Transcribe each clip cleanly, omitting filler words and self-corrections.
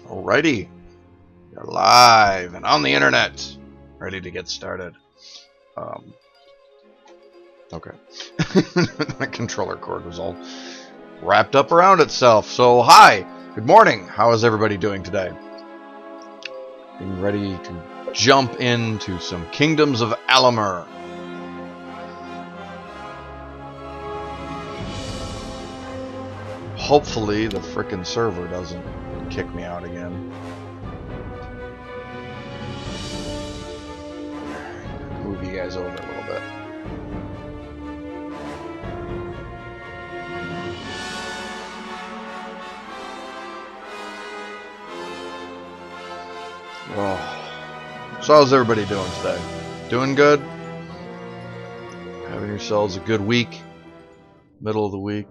Alrighty, you're live and on the internet, ready to get started. Okay. My controller cord was all wrapped up around itself. So, hi, good morning. How is everybody doing today? Being ready to jump into some Kingdoms of Amalur. Hopefully the frickin' server doesn't kick me out again. Move you guys over a little bit. Oh. So how's everybody doing today? Doing good? Having yourselves a good week? Middle of the week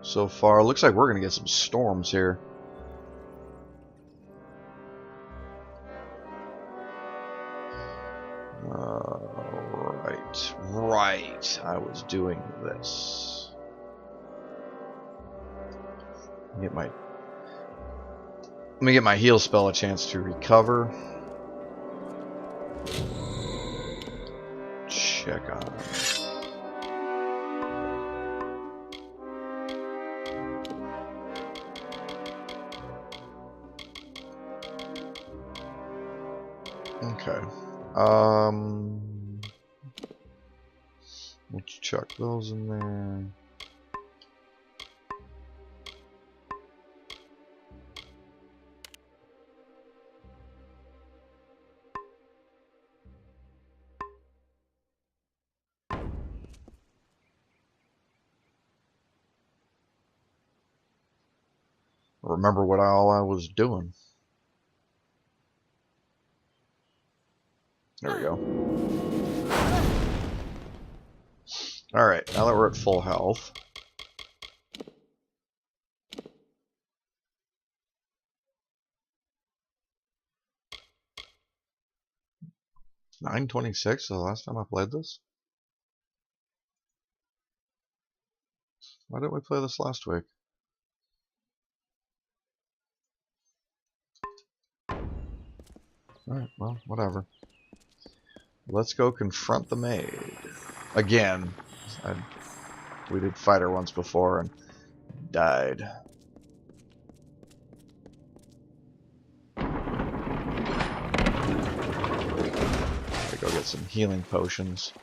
so far. Looks like we're gonna get some storms here. Right. I was doing this. Let me get my heal spell a chance to recover. Check on. Okay. Let's chuck those in there. Remember what all I was doing. There we go. Alright, now that we're at full health. $9.26 the last time I played this? Why didn't we play this last week? Alright, well, whatever. Let's go confront the maid. Again. We did fight her once before and died. Gotta go get some healing potions.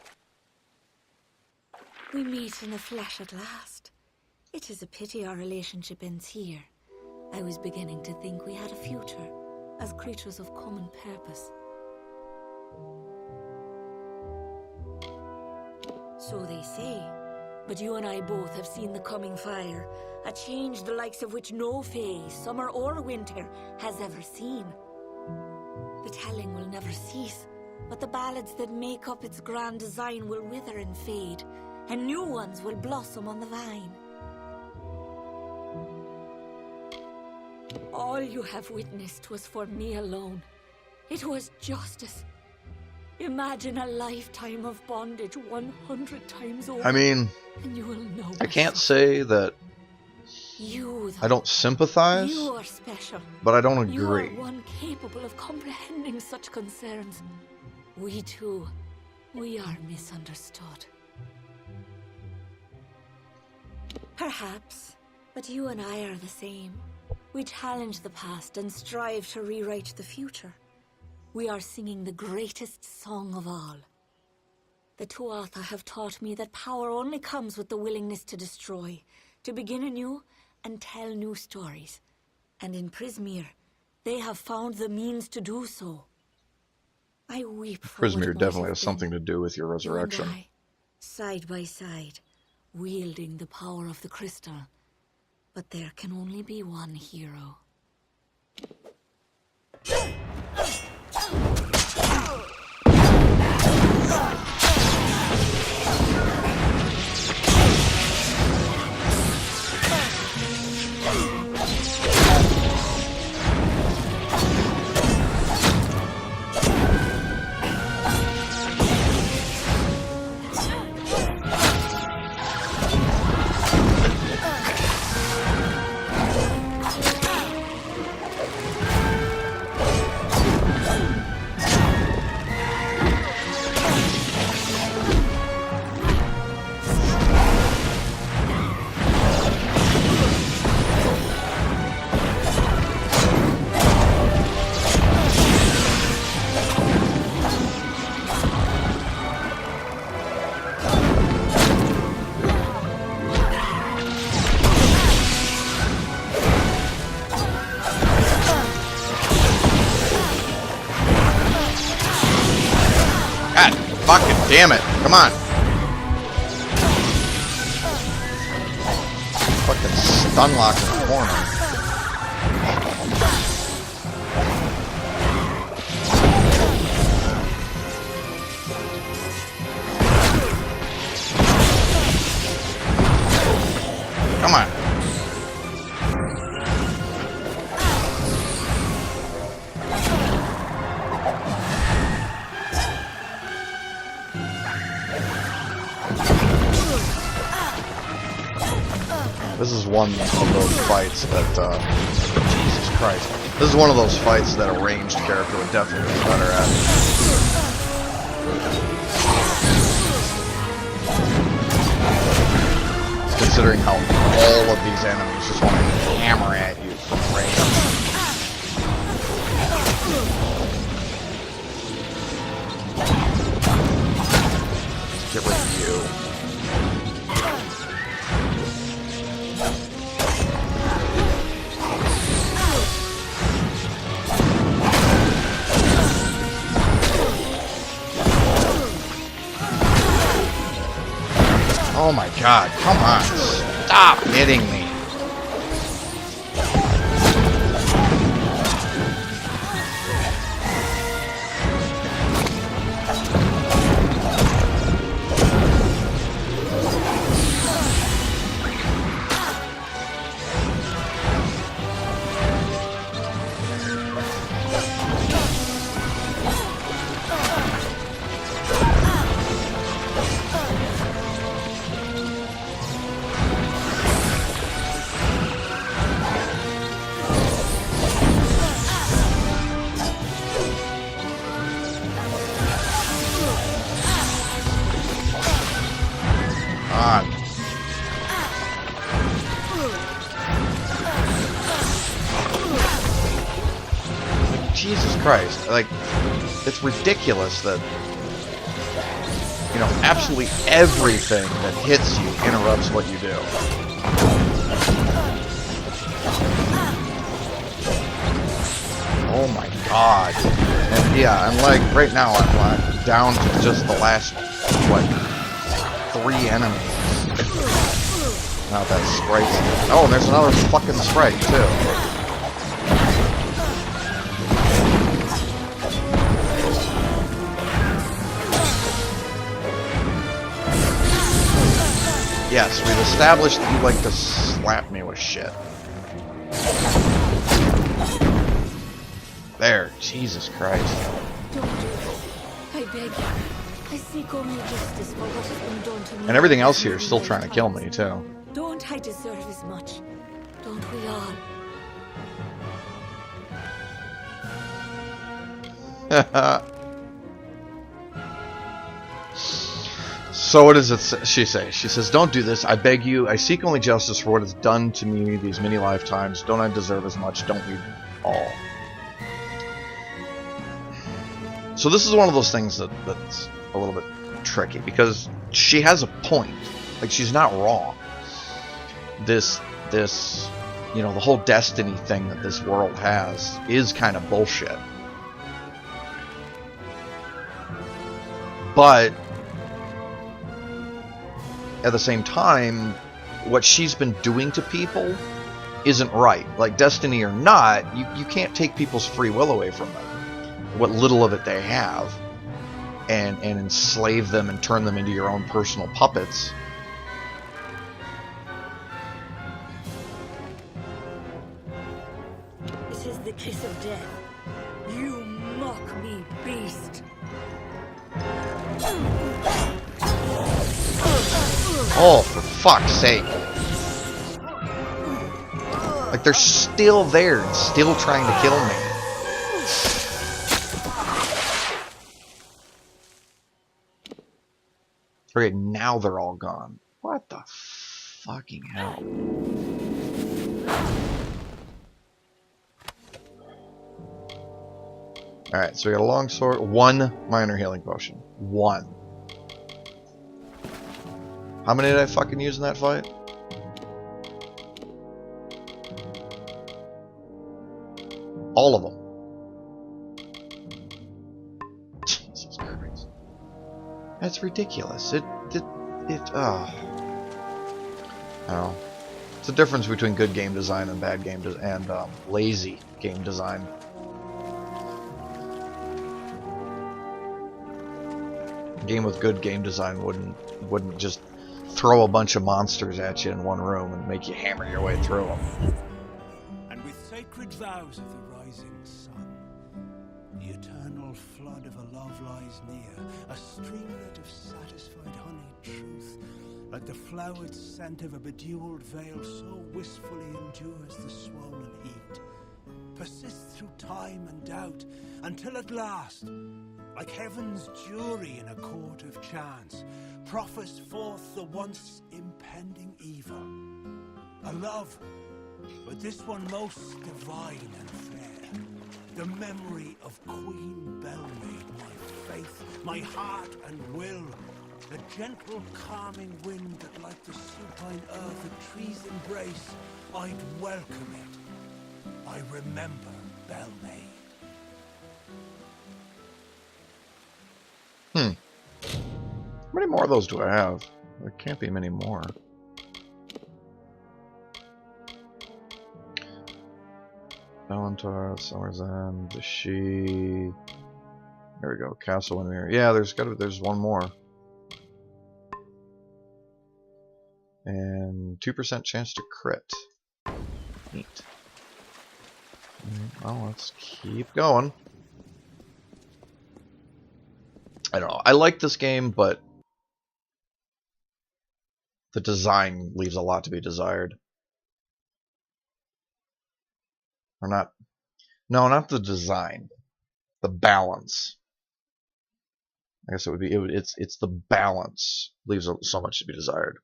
We meet in the flesh at last. It is a pity our relationship ends here. I was beginning to think we had a future as creatures of common purpose. So they say, but you and I both have seen the coming fire, a change the likes of which no fae, summer or winter, has ever seen. The telling will never cease, but the ballads that make up its grand design will wither and fade, and new ones will blossom on the vine. All you have witnessed was for me alone. It was justice. Imagine a lifetime of bondage 100 times over. I mean, and you will know I can't say that I don't sympathize, you are special. But I don't agree. You are one capable of comprehending such concerns. We too, we are misunderstood. Perhaps, but you and I are the same. We challenge the past and strive to rewrite the future. We are singing the greatest song of all. The Tuatha have taught me that power only comes with the willingness to destroy, to begin anew and tell new stories. And in Prismere, they have found the means to do so. I weep for Prismere definitely has something to do with your resurrection. You and I, side by side, wielding the power of the crystal. But there can only be one hero. Fucking damn it. Come on. Fucking stun lock in the corner. Come on. This is one of those fights that, Jesus Christ. This is one of those fights that a ranged character would definitely be better at. Considering how all of these enemies just want to hammer at you from range. Get rid of you. Oh my god, come on. Stop hitting me. Jesus Christ, like, it's ridiculous that, you know, absolutely everything that hits you interrupts what you do. Oh my god. And yeah, I'm like, right now I'm like down to just the last, what, 3 enemies. Now that sprite's... Oh, and there's another fucking sprite, too. Yes, we've established that you like to slap me with shit. There, Jesus Christ. Don't do it. I beg you. I seek only justice for what has been done to me. And everything else here is still trying to kill me, too. Don't I deserve as much? Don't we all? So what does she say? She says, don't do this. I beg you. I seek only justice for what is done to me these many lifetimes. Don't I deserve as much? Don't we all? So this is one of those things that's a little bit tricky, because she has a point. Like, she's not wrong. This, you know, the whole destiny thing that this world has is kind of bullshit. But at the same time, what she's been doing to people isn't right. Like, destiny or not, you can't take people's free will away from them. What little of it they have. And enslave them and turn them into your own personal puppets. This is the kiss of death. You mock me, beast. Oh, for fuck's sake. Like, they're still there and still trying to kill me. Okay, now they're all gone. What the fucking hell? Alright, so we got a long sword, 1 minor healing potion. 1. How many did I fucking use in that fight? All of them. Jesus Christ. That's ridiculous. I don't know. It's the difference between good game design and bad game and lazy game design. A game with good game design wouldn't just throw a bunch of monsters at you in one room and make you hammer your way through them. And with sacred vows of the rising sun, the eternal flood of a love lies near, a streamlet of satisfied honeyed truth, like the flowered scent of a bedewed veil, so wistfully endures the swollen heat, persists through time and doubt, until at last, like heaven's jury in a court of chance, proffers forth the once impending evil. A love, but this one most divine and fair. The memory of Queen Belmaid, my faith, my heart and will. The gentle calming wind that like the supine earth a tree's embrace, I'd welcome it. I remember Belmaid. How many more of those do I have? There can't be many more. Valentar, Summer's End, the She. There we go, Castle Windermere. Yeah, there's one more. And 2% chance to crit. Neat. Well, let's keep going. I don't know. I like this game, but the design leaves a lot to be desired. Or not. No, not the design. The balance. I guess it would be. It's the balance leaves so much to be desired.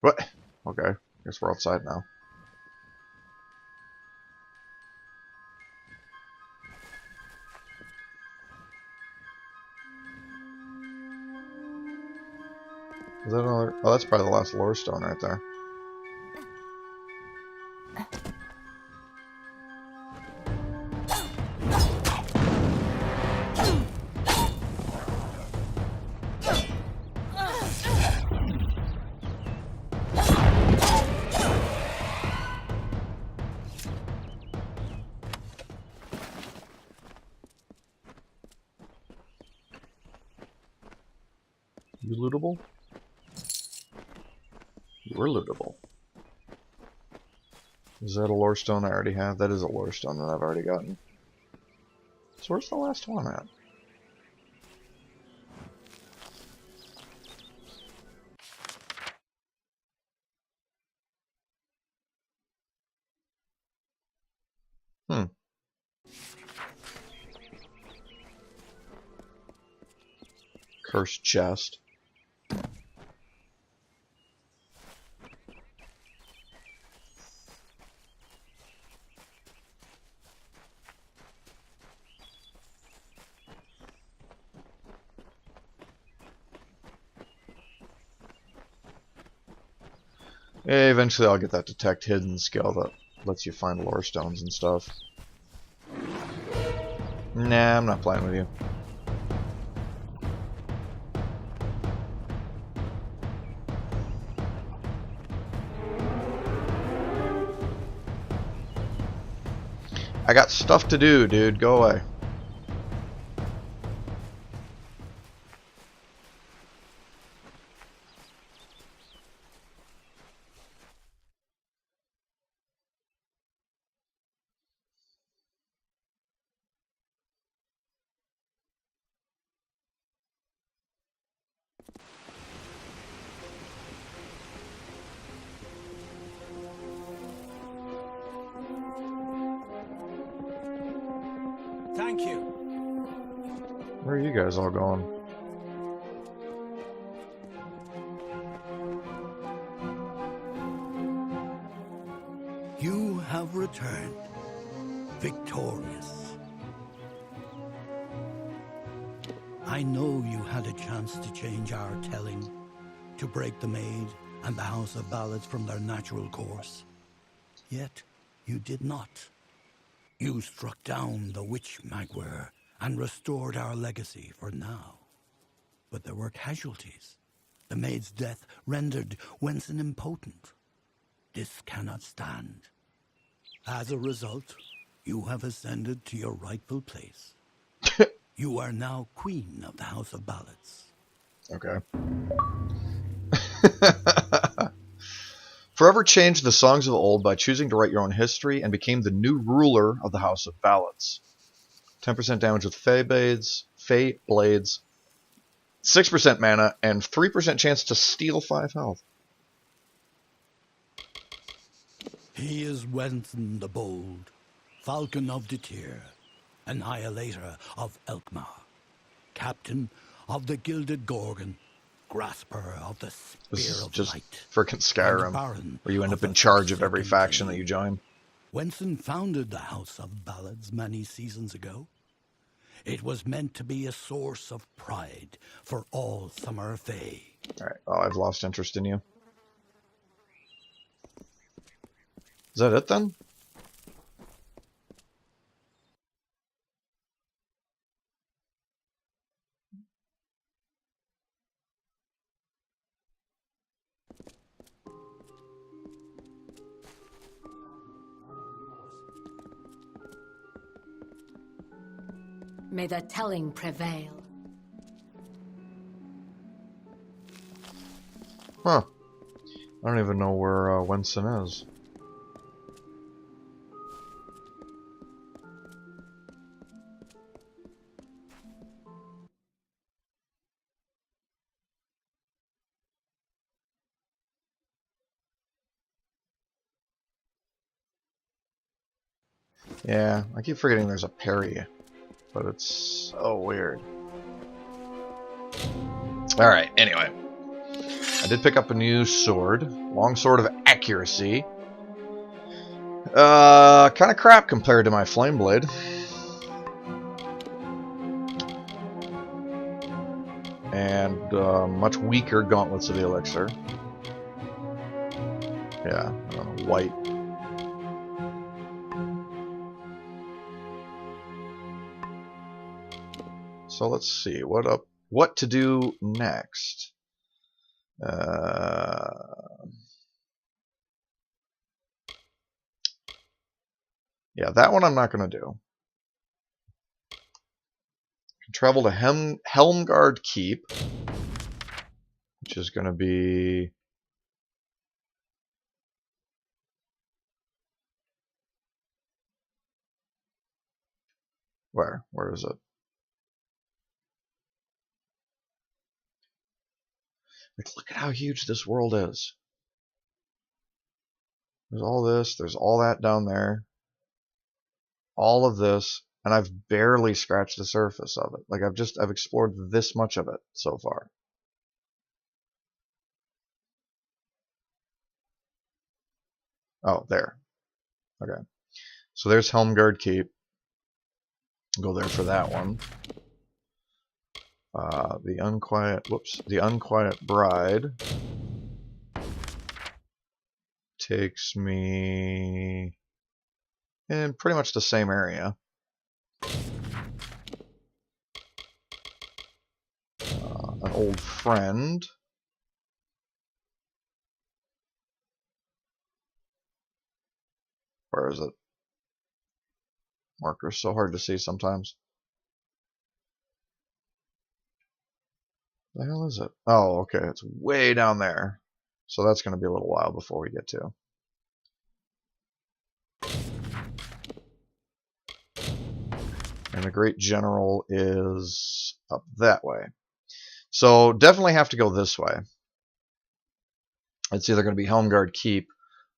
What? Okay. Guess we're outside now. Is that another? Oh, that's probably the last lore stone right there. You lootable? You were lootable. Is that a lore stone I already have? That is a lore stone that I've already gotten. So where's the last one at? Cursed chest. Yeah, eventually I'll get that detect hidden skill that lets you find lore stones and stuff. Nah, I'm not playing with you. I got stuff to do, dude. Go away. Thank you. Where are you guys all going? You have returned, victorious. I know you had a chance to change our telling, to break the Maid and the House of Ballads from their natural course. Yet you did not. You struck down the witch Magwer and restored our legacy for now. But there were casualties. The maid's death rendered Wenson impotent. This cannot stand. As a result, you have ascended to your rightful place. You are now queen of the House of Ballads. Okay. Forever changed the songs of old by choosing to write your own history and became the new ruler of the House of Ballads. 10% damage with Fey Blades, 6% mana, and 3% chance to steal 5 health. He is Wenson the Bold, Falcon of Detir, Annihilator of Elkmar, Captain of the Gilded Gorgon, Grasper of the Spear of just Light, frickin' Skyrim, where you end up in charge of every faction that you join. Wenson founded the House of Ballads many seasons ago. It was meant to be a source of pride for all Summer Fae. Alright, oh, I've lost interest in you. Is that it then? May the telling prevail. Huh. I don't even know where Wenson is. Yeah, I keep forgetting there's a parry, but it's so weird. Alright, anyway. I did pick up a new sword. Long Sword of Accuracy. Kind of crap compared to my Flame Blade. And much weaker Gauntlets of the Elixir. Yeah, I don't know, white. So let's see what to do next. Yeah, that one I'm not going to do. Can travel to Helmgard Keep, which is going to be where? Where is it? Like, look at how huge this world is. There's all this, there's all that down there. All of this, and I've barely scratched the surface of it. Like, I've explored this much of it so far. Oh, there. Okay. So there's Helmgard Keep. Go there for that one. The Unquiet Bride takes me in pretty much the same area. An Old Friend. Where is it? Marker's so hard to see sometimes. The hell is it? Oh, okay, it's way down there. So that's going to be a little while before we get to. And the Great General is up that way. So definitely have to go this way. It's either going to be Helmgard Keep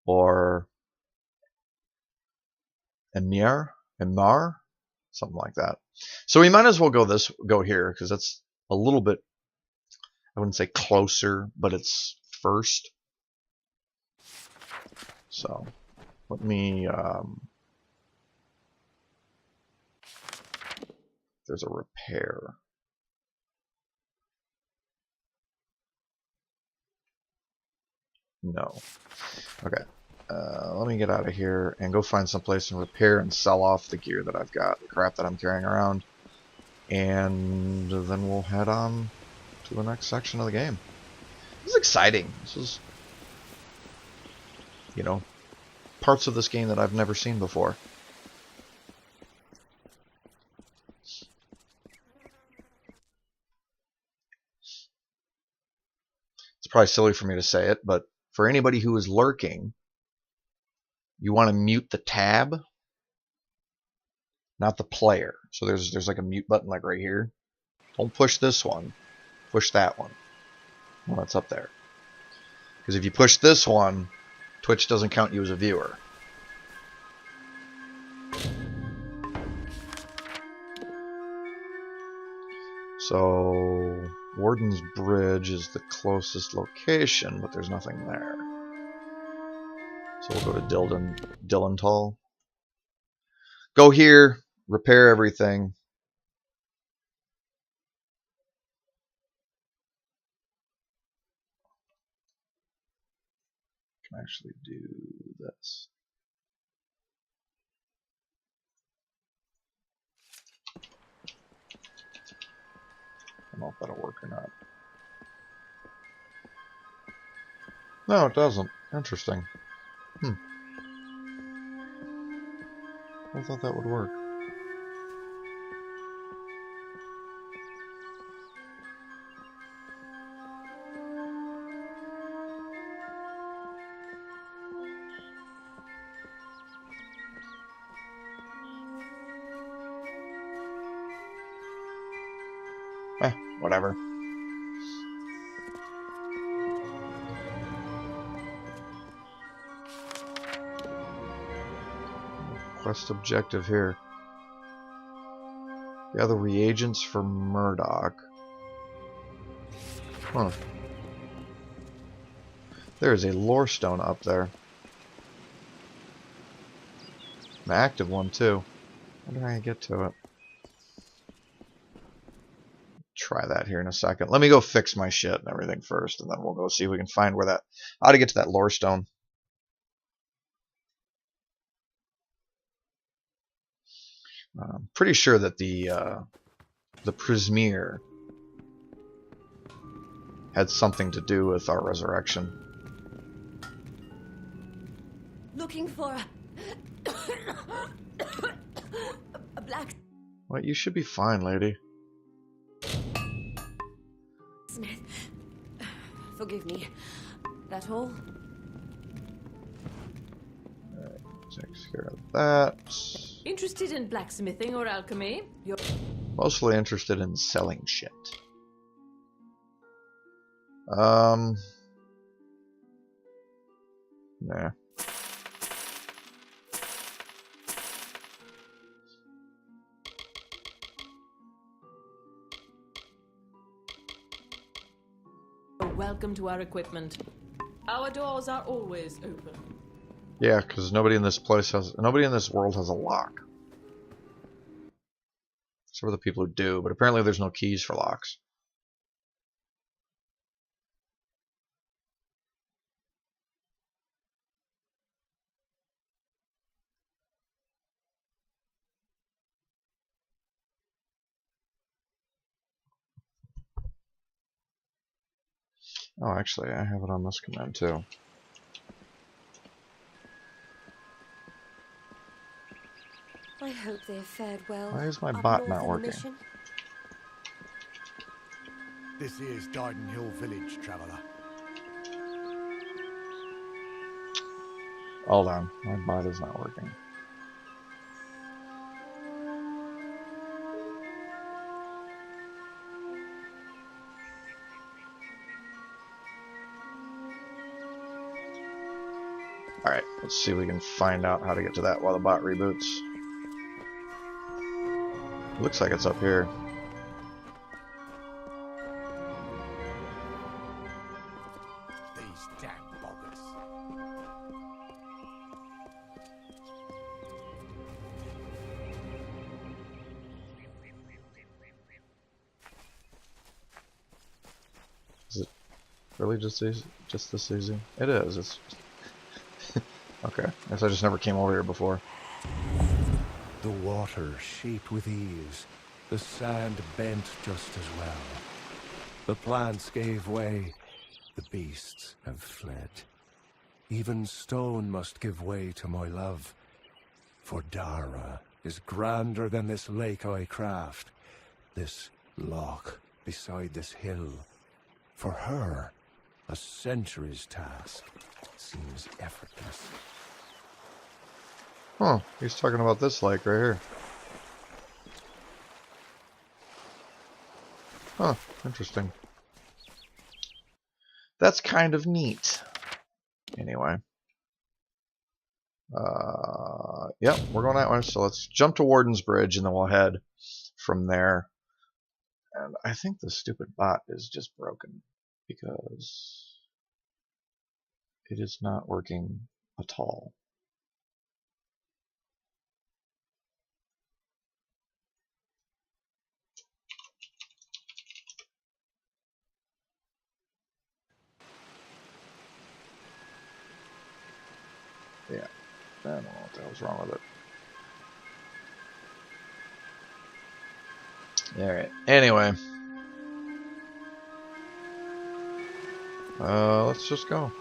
or Emir, something like that. So we might as well go here because that's a little bit, I wouldn't say closer, but it's first. So let me there's a repair. No. Okay. Let me get out of here and go find someplace and repair and sell off the gear that I've got, the crap that I'm carrying around. And then we'll head on to the next section of the game. This is exciting. This is, you know, parts of this game that I've never seen before. It's probably silly for me to say it, but for anybody who is lurking, you want to mute the tab, not the player. So there's like a mute button like right here. Don't push this one. Push that one. Well, that's up there. Because if you push this one, Twitch doesn't count you as a viewer. So Warden's Bridge is the closest location, but there's nothing there. So we'll go to Dillental. Go here, repair everything. Can actually do this. I don't know if that'll work or not. No, it doesn't. Interesting. I thought that would work. Whatever. Quest objective here. Gather reagents for Murdoch. Huh. There's a lore stone up there. An active one too. How do I get to it? Try that here in a second. Let me go fix my shit and everything first, and then we'll go see if we can find where how to get to that lore stone. I'm pretty sure that the Prismere had something to do with our resurrection. Looking for a blacksmith. Well, you should be fine, lady. Forgive me. That all? Alright, takes care of that. Interested in blacksmithing or alchemy? You're Mostly interested in selling shit. Nah. welcome to our equipment. Our doors are always open. Yeah, because nobody in this world has a lock. Except for the people who do, but apparently there's no keys for locks. Oh, actually, I have it on this command too. I hope they have fared well. Why is my up bot north not in the working? mission. This is Darden Hill Village, traveller. Hold on, my bot is not working. Alright, let's see if we can find out how to get to that while the bot reboots. Looks like it's up here. These damn boggers. Is it really just this easy? It is. It's okay. I guess I just never came over here before. The water shaped with ease, The sand bent just as well. The plants gave way. The beasts have fled. Even stone must give way to my love. For Dara is grander than this lake I craft. This loch beside this hill. For her, a century's task seems effortless. Huh, he's talking about this lake right here. Huh, interesting. That's kind of neat. Anyway. Yep, we're going that way. So let's jump to Warden's Bridge and then we'll head from there. And I think the stupid bot is just broken because it is not working at all. Yeah, I don't know what the hell's wrong with it. Alright, anyway. Let's just go.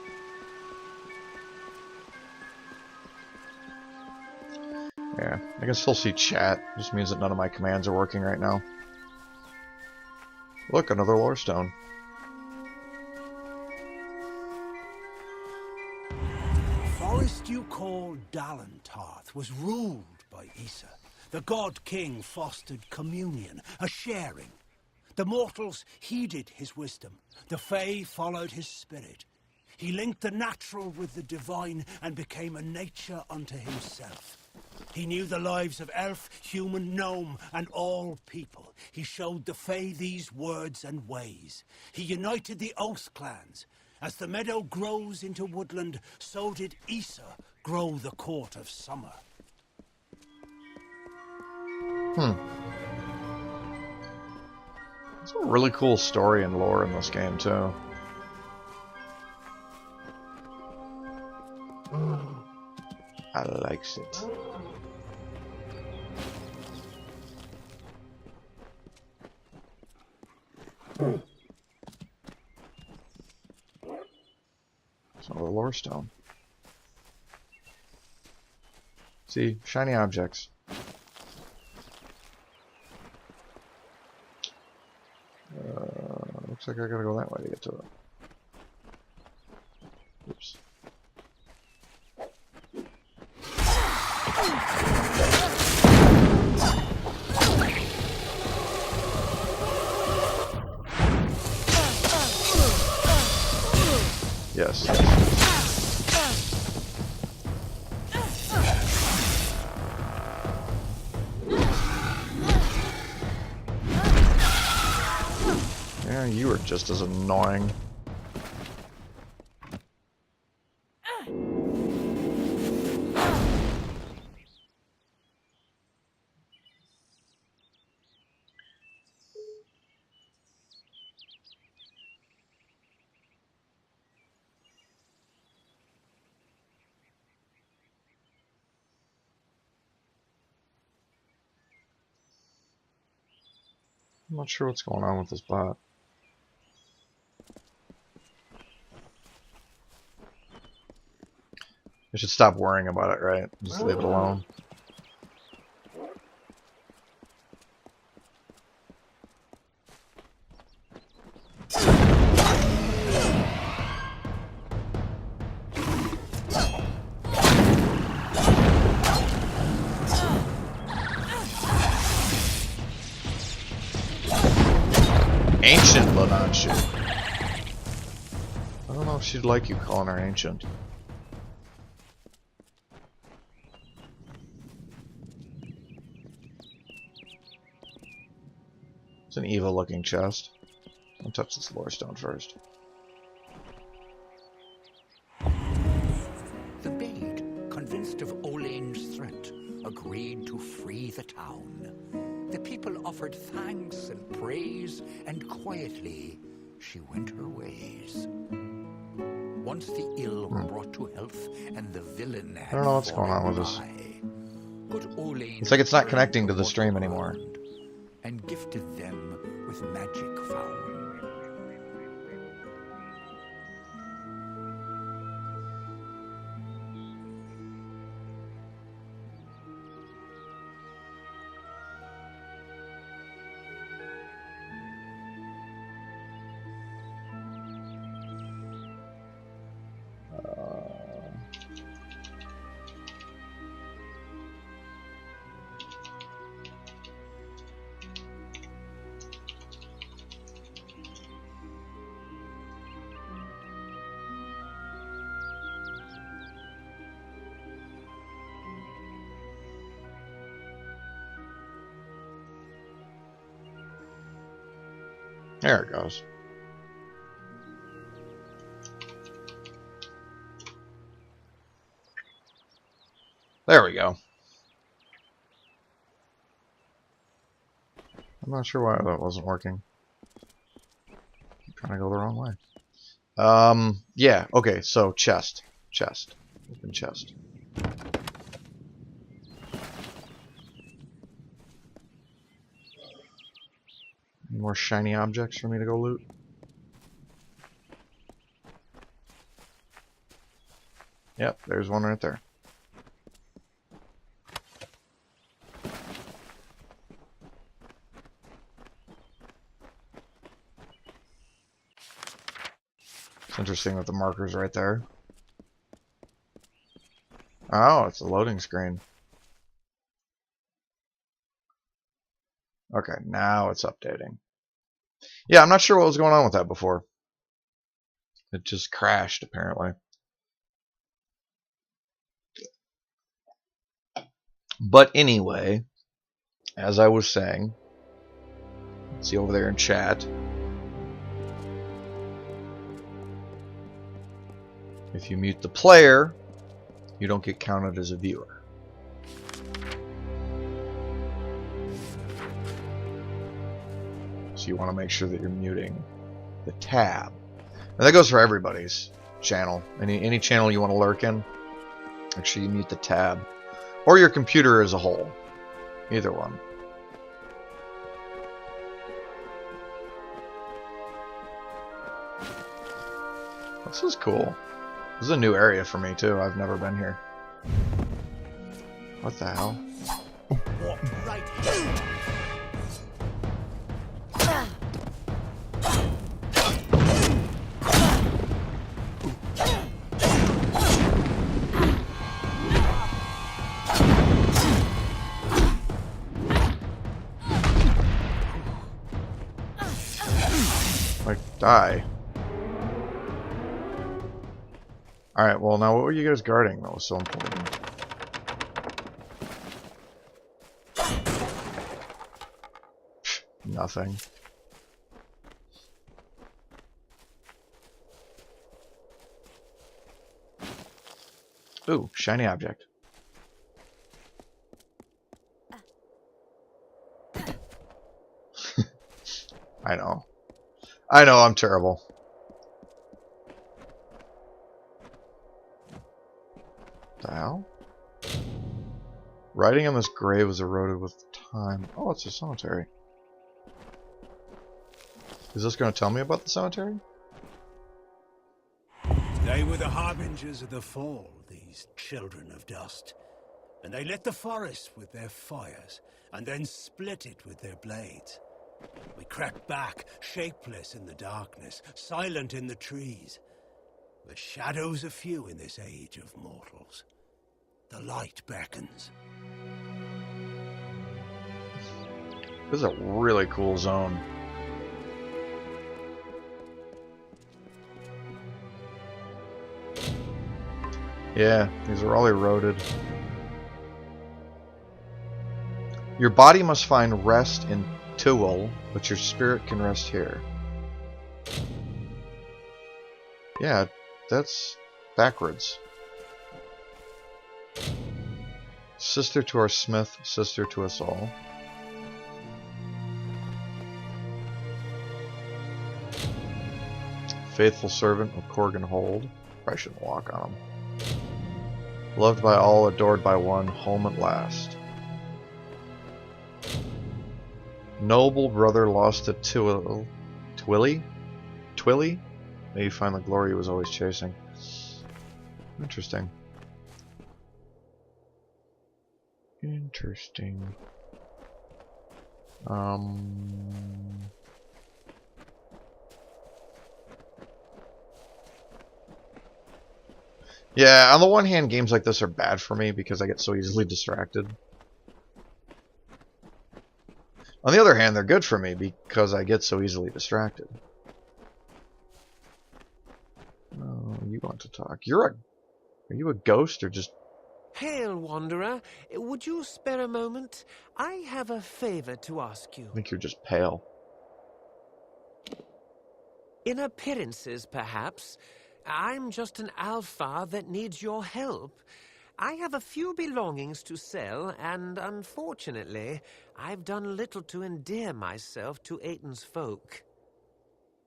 Yeah, I can still see chat. Just means that none of my commands are working right now. Look, another lore stone. The forest you call Dalantarth was ruled by Issa. The god king fostered communion, a sharing. The mortals heeded his wisdom. The Fae followed his spirit. He linked the natural with the divine and became a nature unto himself. He knew the lives of elf, human, gnome, and all people. He showed the Fae these words and ways. He united the Oath clans. As the meadow grows into woodland, so did Issa grow the court of summer. There's a really cool story and lore in this game, too. I likes it. So the lore stone. See, shiny objects. Looks like I gotta go that way to get to it. Oops. Yes. Yeah, you were just as annoying. I'm not sure what's going on with this bot. I should stop worrying about it, right? Just leave it alone. Ancient Lananshu. I don't know if she'd like you calling her ancient. It's an evil looking chest. I'll touch this lore stone first. The Maid, convinced of Olain's threat, agreed to free the town. The people offered thanks and praise, and quietly she went her ways. Once the ill were brought to health, and the villain had I don't know what's going on with this. Good Olain It's like it's not connecting to the stream anymore. and gifted them with magic found. There it goes. There we go. I'm not sure why that wasn't working. I'm trying to go the wrong way. Yeah, okay, so chest. Chest. Open chest. Any more shiny objects for me to go loot? Yep, there's one right there. It's interesting that the marker's right there. Oh, it's a loading screen. Okay, now it's updating. Yeah, I'm not sure what was going on with that before. It just crashed, apparently. But anyway, as I was saying, see over there in chat, if you mute the player, you don't get counted as a viewer. So you want to make sure that you're muting the tab. And that goes for everybody's channel. Any channel you want to lurk in, make sure you mute the tab. Or your computer as a whole. Either one. This is cool. This is a new area for me too. I've never been here. What the hell? Right. Like, die. Alright, well now what were you guys guarding that was so important? Nothing. Ooh, shiny object. I know. I know, I'm terrible. The hell? Writing on this grave was eroded with time. Oh, it's a cemetery. Is this going to tell me about the cemetery? They were the harbingers of the fall, these children of dust. And they lit the forest with their fires, and then split it with their blades. We crept back, shapeless in the darkness, silent in the trees. The shadows are few in this age of mortals. The light beckons. This is a really cool zone. Yeah, these are all eroded. Your body must find rest in Tuul, but your spirit can rest here. Yeah, that's backwards. Sister to our smith, sister to us all. Faithful servant of Corgan Hold. Probably shouldn't walk on him. Loved by all, adored by one, home at last. Noble brother lost to Twilly? Twilly? May you find the glory he was always chasing. Interesting. Interesting. Yeah, on the one hand, games like this are bad for me because I get so easily distracted. On the other hand, they're good for me because I get so easily distracted. Oh, you want to talk. Are you a ghost or just... Hail, Wanderer. Would you spare a moment? I have a favor to ask you. I think you're just pale. In appearances, perhaps. I'm just an alpha that needs your help. I have a few belongings to sell, and unfortunately, I've done little to endear myself to Aiton's folk.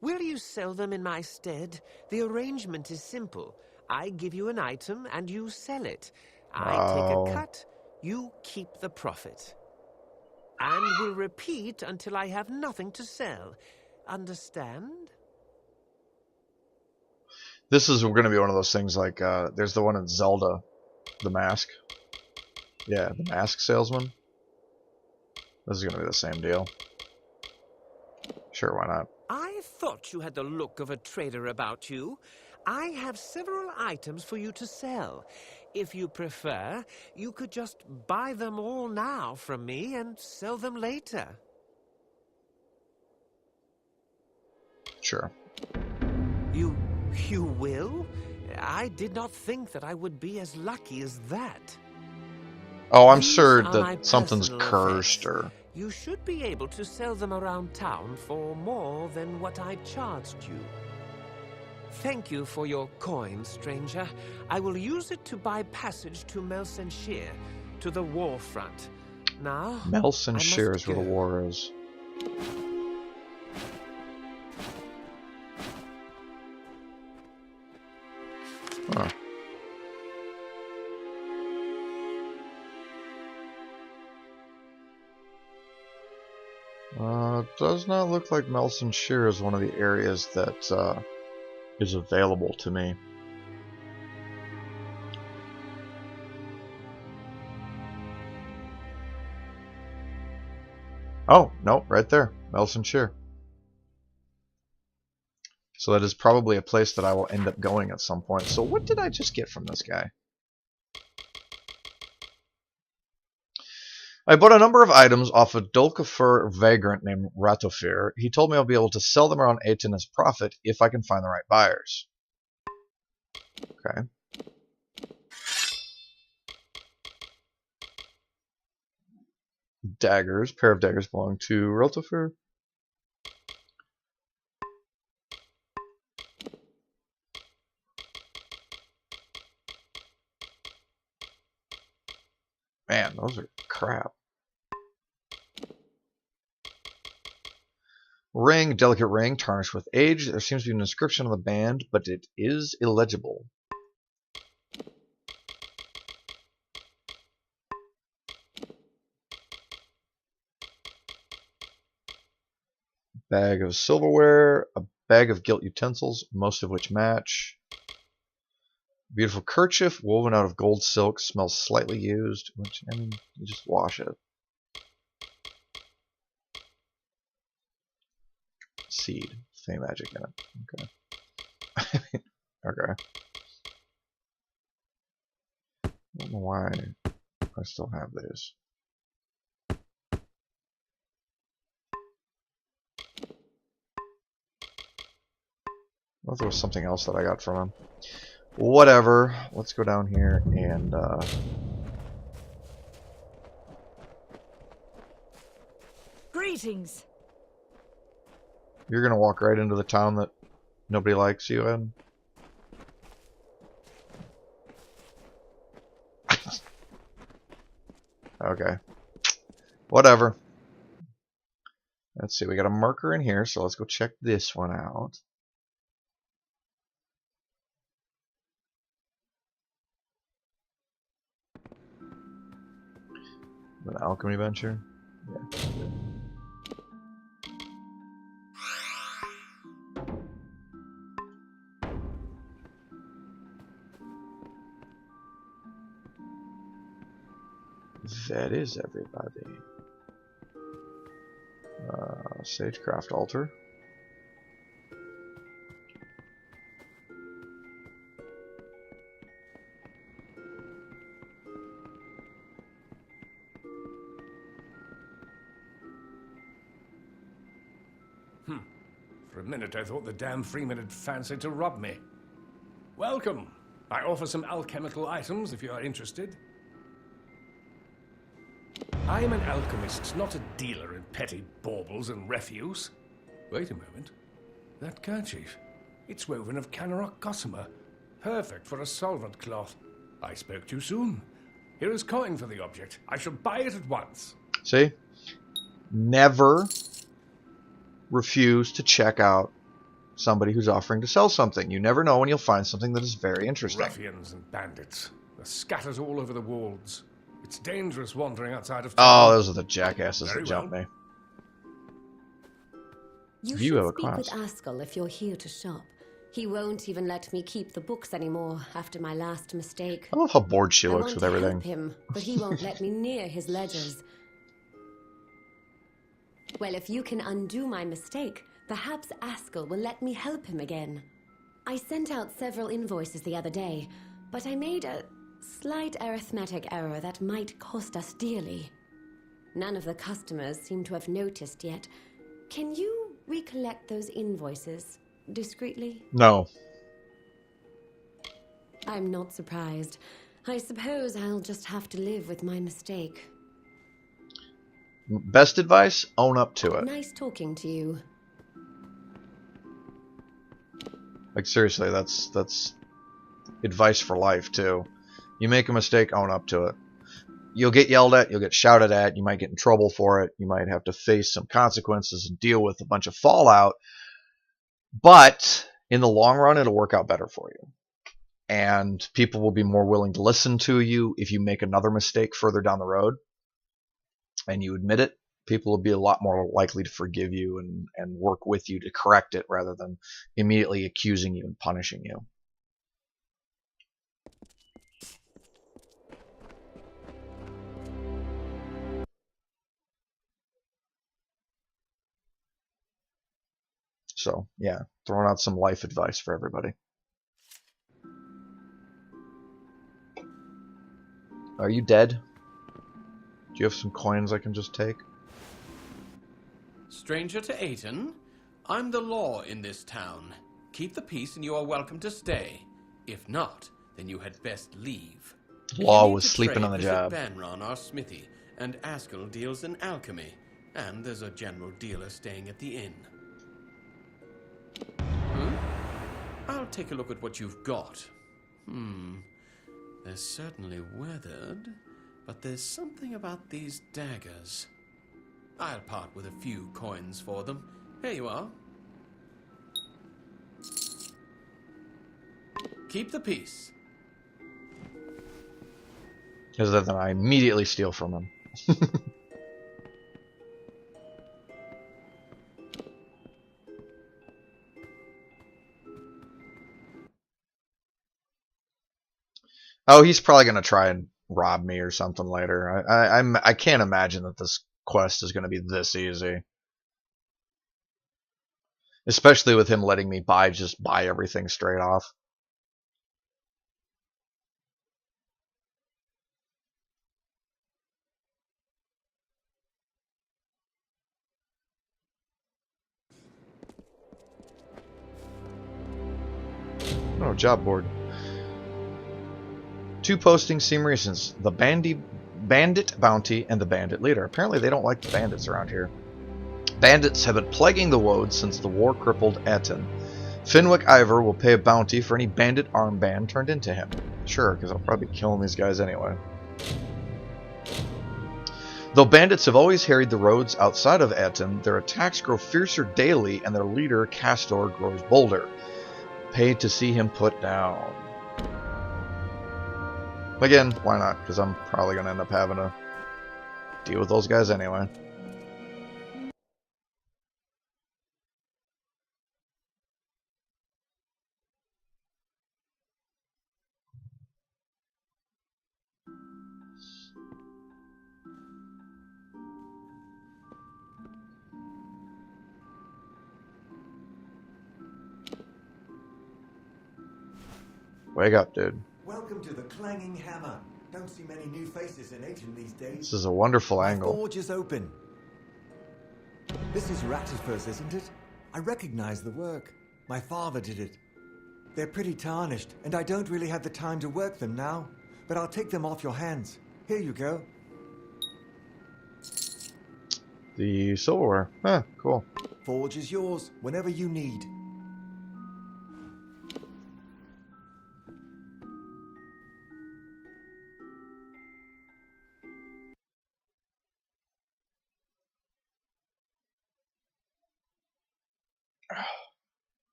Will you sell them in my stead? The arrangement is simple. I give you an item, and you sell it. I take a cut, you keep the profit. And will repeat until I have nothing to sell. Understand? This is going to be one of those things like, there's the one in Zelda, the mask. Yeah, the mask salesman. This is going to be the same deal. Sure, why not? I thought you had the look of a trader about you. I have several items for you to sell. If you prefer, you could just buy them all now from me and sell them later. Sure. You will? I did not think that I would be as lucky as that. Oh, I'm These sure are my that something's personal cursed effects. or... You should be able to sell them around town for more than what I charged you. Thank you for your coin, stranger. I will use it to buy passage to Melsenshire, to the war front. Now, Melsenshire is where the war is. Huh. Does not look like Melsenshire is one of the areas that is available to me. Oh, no, right there. Melsenshire. So that is probably a place that I will end up going at some point. So what did I just get from this guy? I bought a number of items off a Dulcafur vagrant named Ratofir. He told me I'll be able to sell them around Aiton as profit if I can find the right buyers. Okay. Daggers. Pair of daggers belong to Ratofir. Man, those are crap. Ring, delicate ring, tarnished with age. There seems to be an inscription on the band, but it is illegible. Bag of silverware, a bag of gilt utensils, most of which match. Beautiful kerchief, woven out of gold silk, smells slightly used, which, I mean, you just wash it. Seed, fey magic in it. Okay. Okay. I don't know why I still have these. I thought there was something else that I got from him. Whatever. Let's go down here and Greetings. you're gonna walk right into the town that nobody likes you in. Okay. Whatever. Let's see, we got a marker in here, so let's go check this one out. An alchemy venture? Yeah. that is everybody. Sagecraft altar. For a minute I thought the damn Freeman had fancied to rob me. Welcome. I offer some alchemical items if you are interested. I am an alchemist, not a dealer in petty baubles and refuse. Wait a moment. That kerchief. It's woven of Canarok gossamer. Perfect for a solvent cloth. I spoke too soon. Here is coin for the object. I shall buy it at once. See? Never refuse to check out somebody who's offering to sell something. You never know when you'll find something that is very interesting. Ruffians and bandits. They're scattered all over the wolds. It's dangerous wandering outside of town. Oh, those are the jackasses Very that jumped me. You You have a should speak with class. Askell if you're here to shop. He won't even let me keep the books anymore after my last mistake. I love how bored she I looks want with to everything. help him, but he won't let me near his ledgers. Well, if you can undo my mistake, perhaps Askell will let me help him again. I sent out several invoices the other day, but I made a slight arithmetic error that might cost us dearly. None of the customers seem to have noticed yet. Can you recollect those invoices discreetly? No. I'm not surprised. I suppose I'll just have to live with my mistake. Best advice, own up to it. Nice talking to you. Like, seriously, that's advice for life, too. You make a mistake, own up to it. You'll get yelled at, you'll get shouted at, you might get in trouble for it, you might have to face some consequences and deal with a bunch of fallout, but in the long run, it'll work out better for you. And people will be more willing to listen to you if you make another mistake further down the road and you admit it. People will be a lot more likely to forgive you and work with you to correct it rather than immediately accusing you and punishing you. So, yeah, throwing out some life advice for everybody. Are you dead? Do you have some coins I can just take? Stranger to Aten, I'm the law in this town. Keep the peace and you are welcome to stay. If not, then you had best leave. Law If you need was to sleeping trade, on the visit job. Banron, our smithy, and Askell deals in alchemy. And there's a general dealer staying at the inn. I'll take a look at what you've got. They're certainly weathered, but there's something about these daggers. I'll part with a few coins for them. Here you are. Keep the peace. Because then I immediately steal from him. Oh, he's probably going to try and rob me or something later. I can't imagine that this quest is going to be this easy. Especially with him letting me just buy everything straight off. Oh, job board. 2 postings seem recent. The Bandit Bounty and the Bandit Leader. Apparently they don't like the bandits around here. Bandits have been plaguing the Woad since the war crippled Etten. Finwick Ivor will pay a bounty for any bandit armband turned into him. Sure, because I'll probably be killing these guys anyway. Though bandits have always harried the roads outside of Etten, their attacks grow fiercer daily and their leader, Castor, grows bolder. Pay to see him put down. Again, why not? Because I'm probably going to end up having to deal with those guys anyway. Wake up, dude. Welcome to the Clanging Hammer. Don't see many new faces in Aiden these days. This is a wonderful My angle. forge is open. This is Rattifus, isn't it? I recognize the work. My father did it. They're pretty tarnished, and I don't really have the time to work them now. But I'll take them off your hands. Here you go. The silverware. Huh, cool. Forge is yours, whenever you need.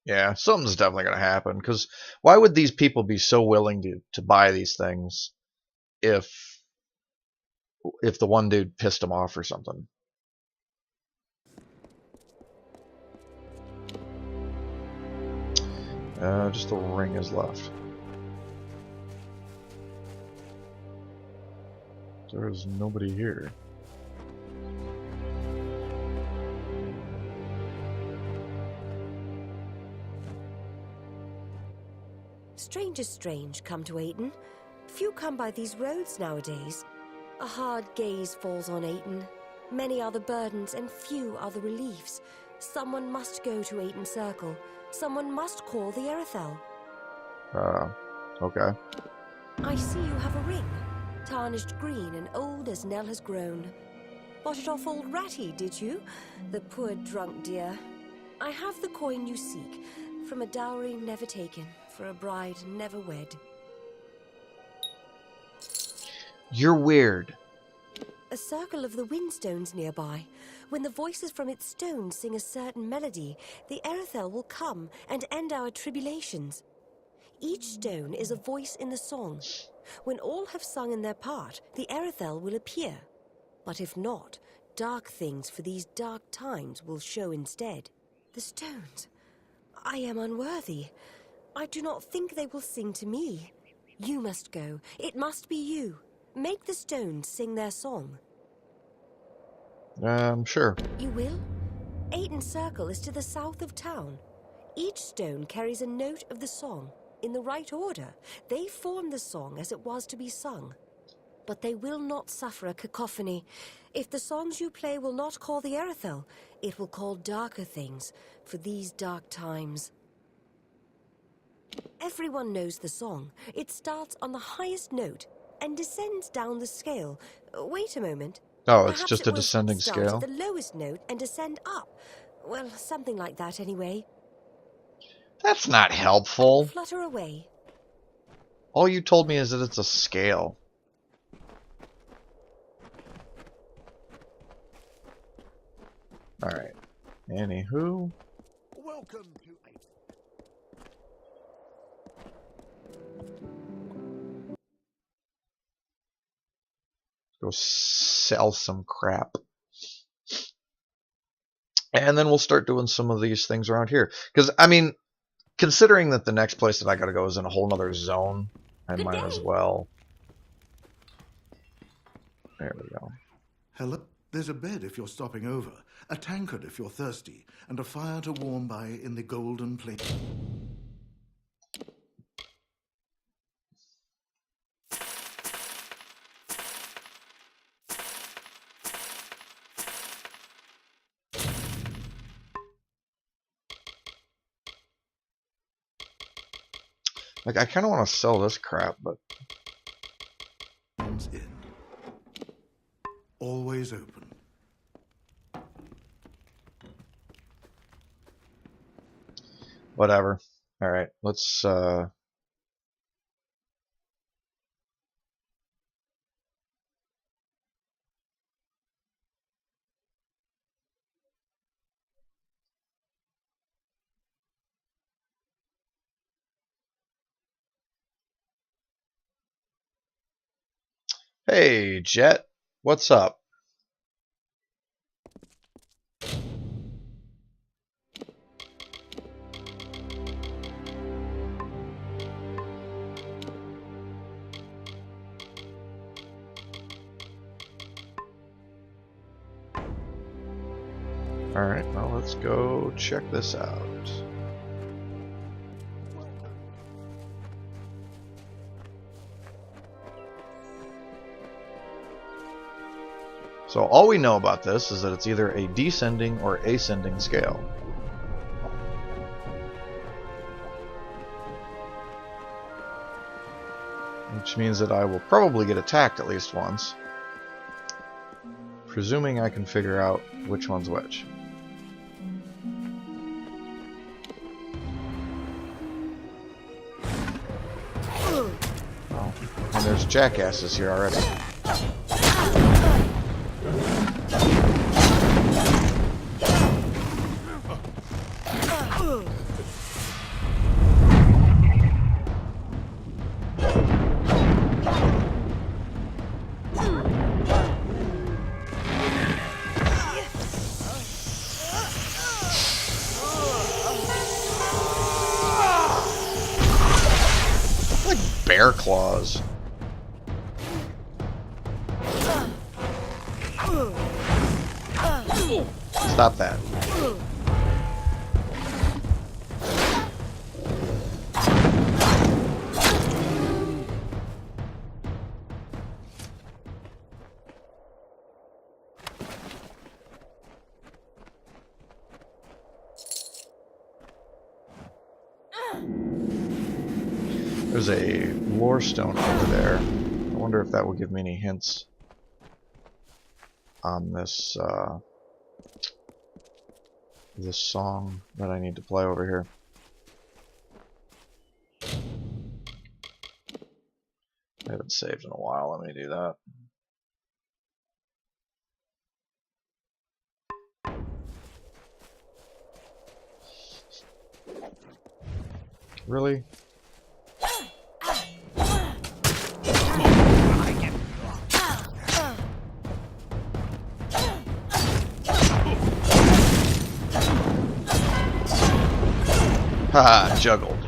Yeah, something's definitely going to happen. Because why would these people be so willing to buy these things if the one dude pissed them off or something? Just the ring is left. There's nobody here. Strangers strange come to Aiden. Few come by these roads nowadays. A hard gaze falls on Aiden. Many are the burdens and few are the reliefs. Someone must go to Aiden Circle. Someone must call the Erethel. Okay. I see you have a ring. Tarnished green and old as Nell has grown. Bought it off old Ratty, did you? The poor drunk dear. I have the coin you seek. From a dowry never taken. For a bride never wed. You're weird. A circle of the windstones nearby. When the voices from its stones sing a certain melody, the Erethel will come and end our tribulations. Each stone is a voice in the song. When all have sung in their part, the Erethel will appear. But if not, dark things for these dark times will show instead. The stones. I am unworthy. I do not think they will sing to me. You must go. It must be you. Make the stones sing their song. Sure. You will? Aiden Circle is to the south of town. Each stone carries a note of the song. In the right order, they form the song as it was to be sung. But they will not suffer a cacophony. If the songs you play will not call the Erethel, it will call darker things for these dark times. Everyone knows the song. It starts on the highest note and descends down the scale. Wait a moment. Oh, it's Perhaps just it a will descending start scale? at the lowest note and descend up. Well, something like that anyway. That's not helpful. Flutter away. All you told me is that it's a scale. Alright. Anywho. Welcome to Go sell some crap. And then we'll start doing some of these things around here. Because, I mean, considering that the next place that I gotta go is in a whole nother zone, I might as well. There we go. Hello? There's a bed if you're stopping over, a tankard if you're thirsty, and a fire to warm by in the golden plate. Like, I kind of want to sell this crap, but... In. Always open. Whatever. Alright, let's, Hey, Jet. What's up? Alright, well, let's go check this out. So all we know about this is that it's either a descending or ascending scale. Which means that I will probably get attacked at least once. Presuming I can figure out which one's which. Oh, and there's jackasses here already. Bear claws. Stop that. There's a lore stone over there. I wonder if that will give me any hints on this this song that I need to play over here. I haven't saved in a while. Let me do that. Really? Haha, juggled.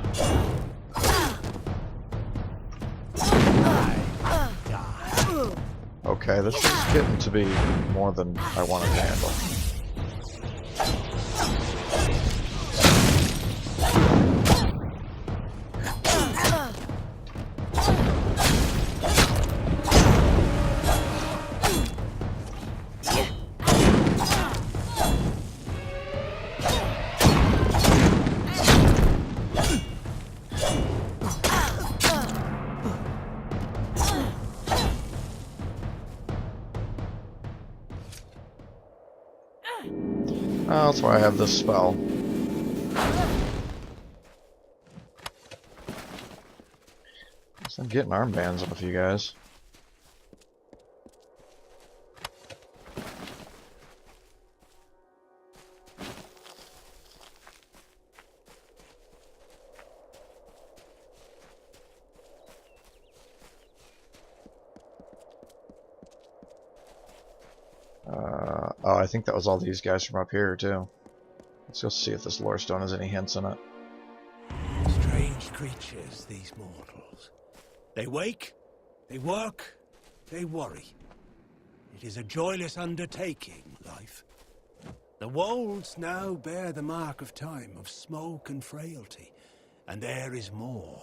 Okay, this is getting to be more than I wanted to handle. Oh, that's why I have this spell. So I'm getting armbands off you guys. Oh, I think that was all these guys from up here, too. Let's go see if this lore stone has any hints in it. Strange creatures, these mortals. They wake, they work, they worry. It is a joyless undertaking, life. The wolds now bear the mark of time, of smoke and frailty. And there is more.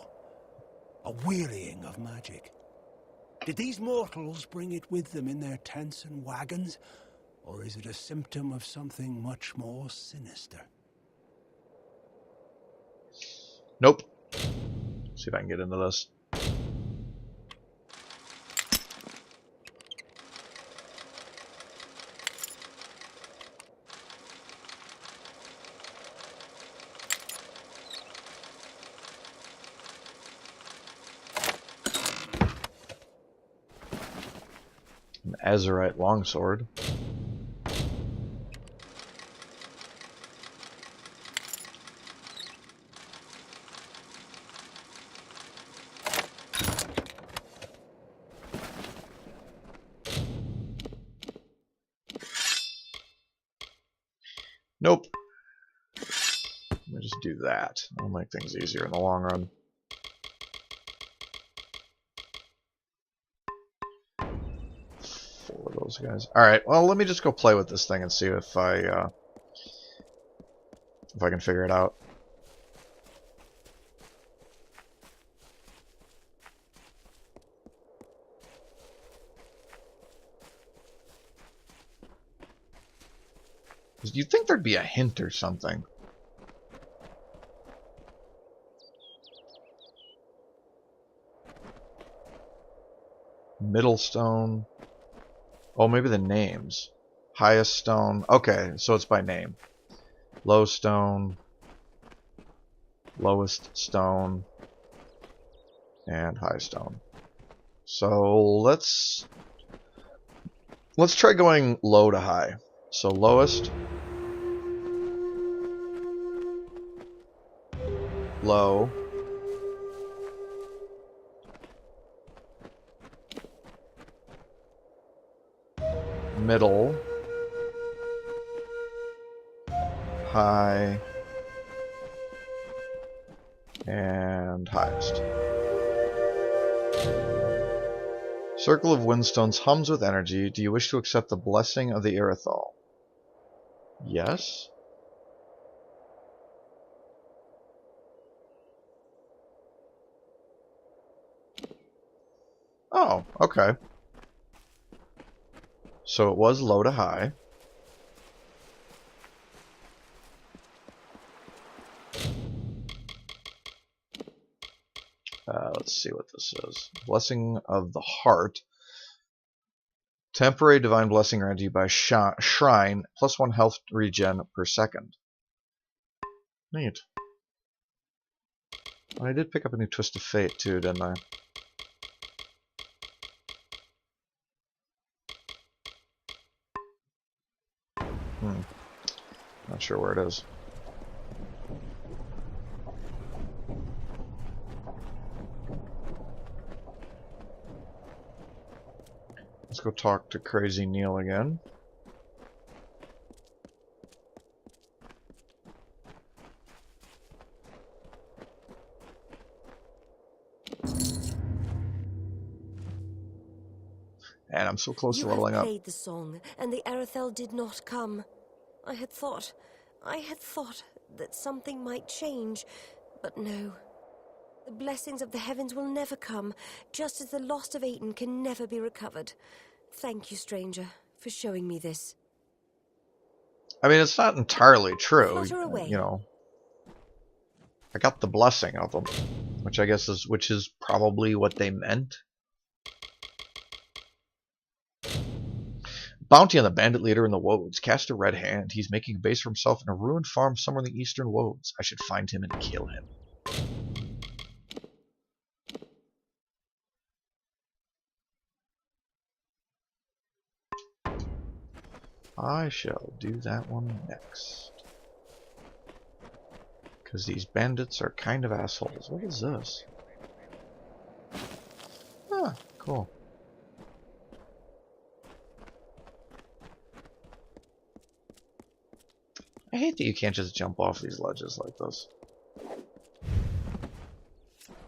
A wearying of magic. Did these mortals bring it with them in their tents and wagons? Or is it a symptom of something much more sinister? Nope. See if I can get into this. An Azurite longsword. Nope. Let me just do that. That'll make things easier in the long run. Four of those guys. Alright, well, let me just go play with this thing and see if I if I can figure it out. You'd think there'd be a hint or something. Middle stone. Oh, maybe the names. Highest stone. Okay, so it's by name. Low stone. Lowest stone. And high stone. So let's try going low to high. So lowest. Low. Middle. High. And highest. Circle of Windstones hums with energy. Do you wish to accept the blessing of the Irithal? Yes. Oh, okay. So it was low to high. Let's see what this is. Blessing of the Heart. Temporary divine blessing granted you by shrine. +1 health regen per second. Neat. I did pick up a new Twist of Fate too, didn't I? Not sure where it is. Let's go talk to Crazy Neil again. And I'm so close to leveling up. You played the song, and the Irithel did not come. I had thought that something might change, but no. The blessings of the heavens will never come, just as the lost of Aten can never be recovered. Thank you, stranger, for showing me this. I mean, it's not entirely true. Flutter away. You know, I got the blessing of them, which I guess is probably what they meant. Bounty on the bandit leader in the Woads. Cast a red hand. He's making a base for himself in a ruined farm somewhere in the eastern Woads. I should find him and kill him. I shall do that one next. Because these bandits are kind of assholes. What is this? Ah, cool. I hate that you can't just jump off these ledges like this.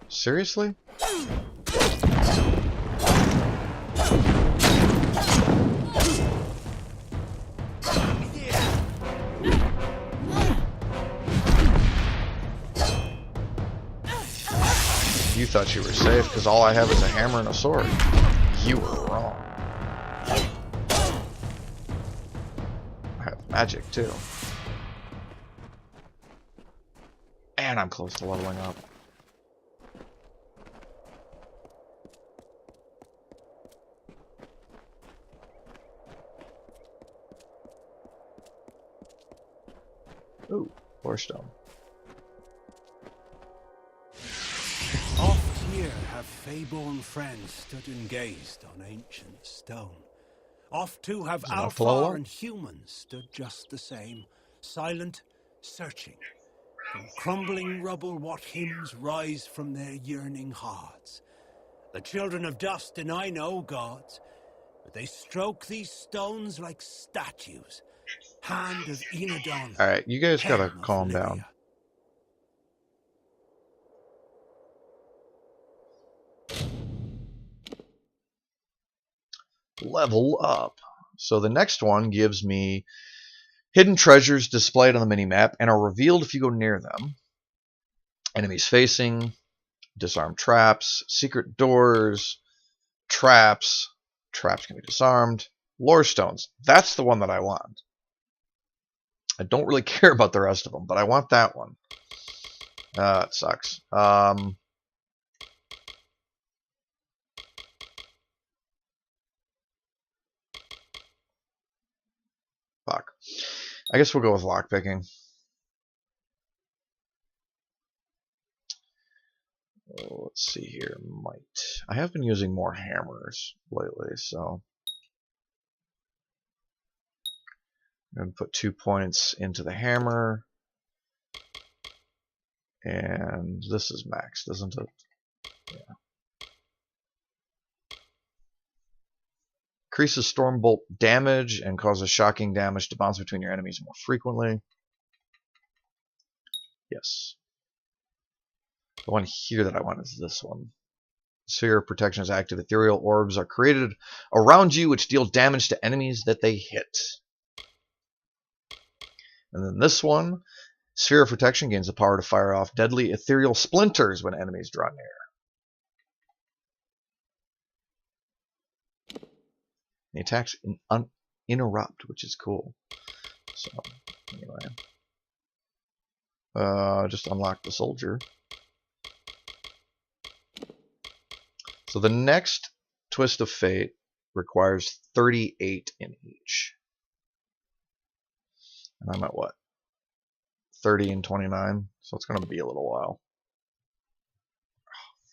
Seriously? You thought you were safe because all I have is a hammer and a sword. You were wrong. I have magic too. And I'm close to leveling up. Ooh, Warstone. Oft here have fey-born friends stood and gazed on ancient stone. Oft too have Alfar and humans stood just the same, silent, searching. From crumbling rubble what hymns rise from their yearning hearts. The children of dust deny no gods, but they stroke these stones like statues. Hand of Enodon. Alright, you guys gotta calm down. Level up. So the next one gives me Hidden treasures displayed on the minimap and are revealed if you go near them. Enemies facing, disarmed traps, secret doors, traps. Traps can be disarmed. Lore stones. That's the one that I want. I don't really care about the rest of them, but I want that one. It sucks. Fuck. I guess we'll go with lockpicking. Oh, let's see here. Might. I have been using more hammers lately, so I'm going to put 2 points into the hammer. And this is maxed, isn't it? Yeah. Increases Stormbolt damage and causes shocking damage to bounce between your enemies more frequently. Yes. The one here that I want is this one. Sphere of Protection is active. Ethereal orbs are created around you which deal damage to enemies that they hit. And then this one, Sphere of Protection gains the power to fire off deadly ethereal splinters when enemies draw near. The attacks interrupt, which is cool. So, anyway. Just unlock the soldier. So the next Twist of Fate requires 38 in each. And I'm at what? 30 and 29, so it's going to be a little while. Oh,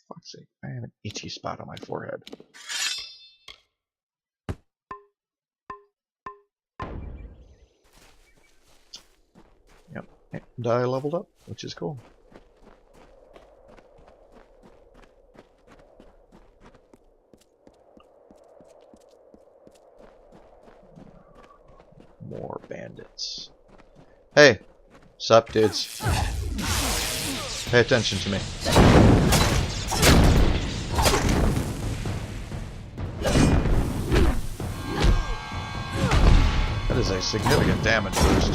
fuck's sake. I have an itchy spot on my forehead. Yep, and I leveled up, which is cool. More bandits. Hey! Sup, dudes? Pay attention to me. That is a significant damage boost.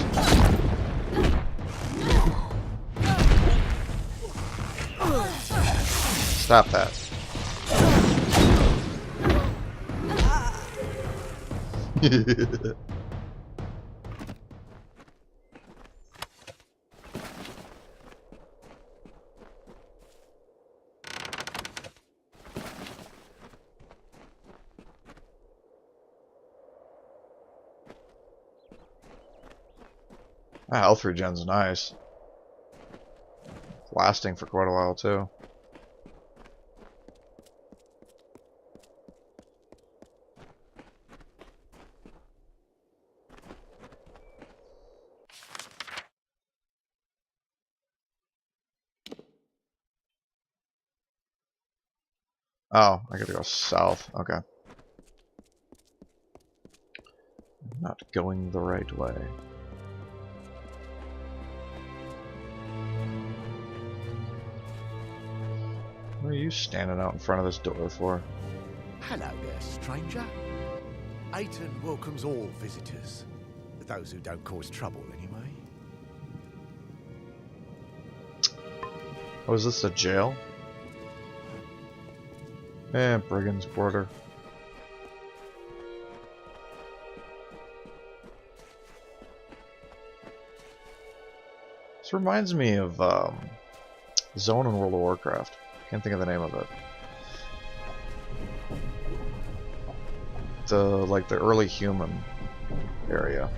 Stop that. That health regen's nice. Lasting for quite a while too. Oh, I gotta go south. Okay. I'm not going the right way. What are you standing out in front of this door for? Hello there, stranger. Aiton welcomes all visitors. Those who don't cause trouble, anyway. Oh, is this a jail? Brigand's Quarter. This reminds me of Zone in World of Warcraft. Can't think of the name of it. Like the early human area.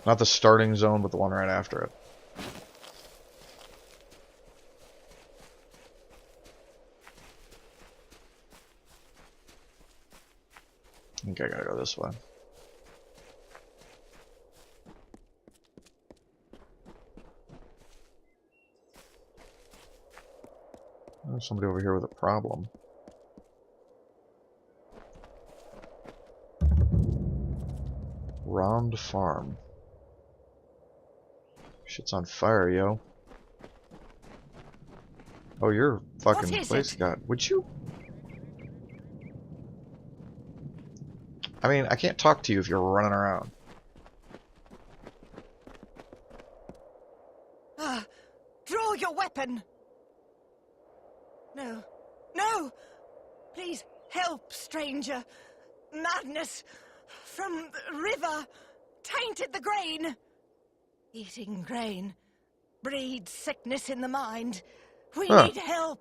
Not the starting zone, but the one right after it. I think I gotta go this way. There's somebody over here with a problem. Round Farm. Shit's on fire, yo. Oh, you're fucking What is place it? god. Would you? I mean, I can't talk to you if you're running around. Draw your weapon! No. No! Please help, stranger. Madness from the river tainted the grain. Eating grain breeds sickness in the mind. We need help.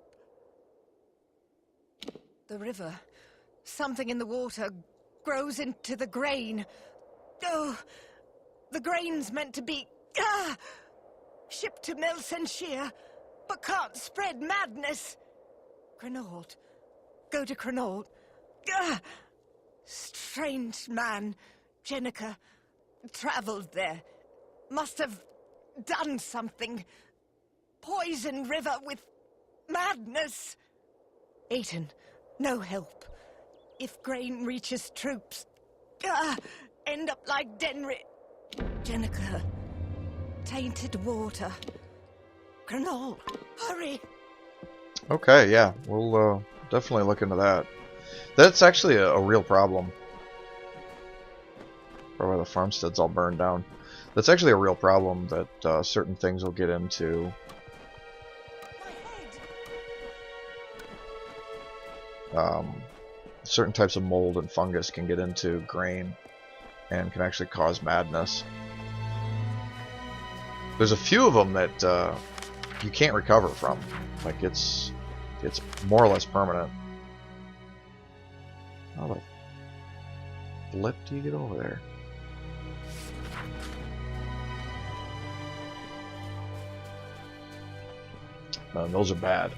The river, something in the water, grows into the grain. Oh, the grain's meant to be shipped to Melsenshire, but can't spread madness. Crinault. Go to Crinault. Strange man, Jenica, traveled there. Must have done something. Poison river with madness. Aiton, no help. If grain reaches troops, end up like Denry. Jenica, tainted water. Crinault, hurry. Okay, yeah, we'll definitely look into that. That's actually a real problem. Or the farmstead's all burned down. That's actually a real problem that certain things will get into. Certain types of mold and fungus can get into grain and can actually cause madness. There's a few of them that you can't recover from. Like it's more or less permanent. How the flip do you get over there? Those are bad.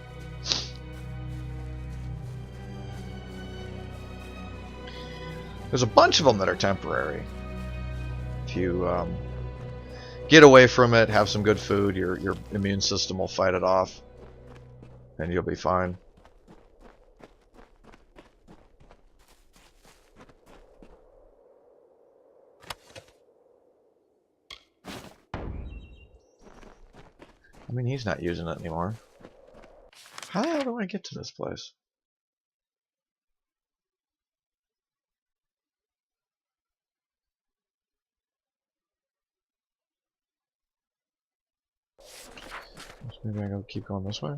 There's a bunch of them that are temporary. If you get away from it, have some good food, your immune system will fight it off, and you'll be fine. I mean, he's not using it anymore. How the hell do I get to this place? Maybe I gotta keep going this way.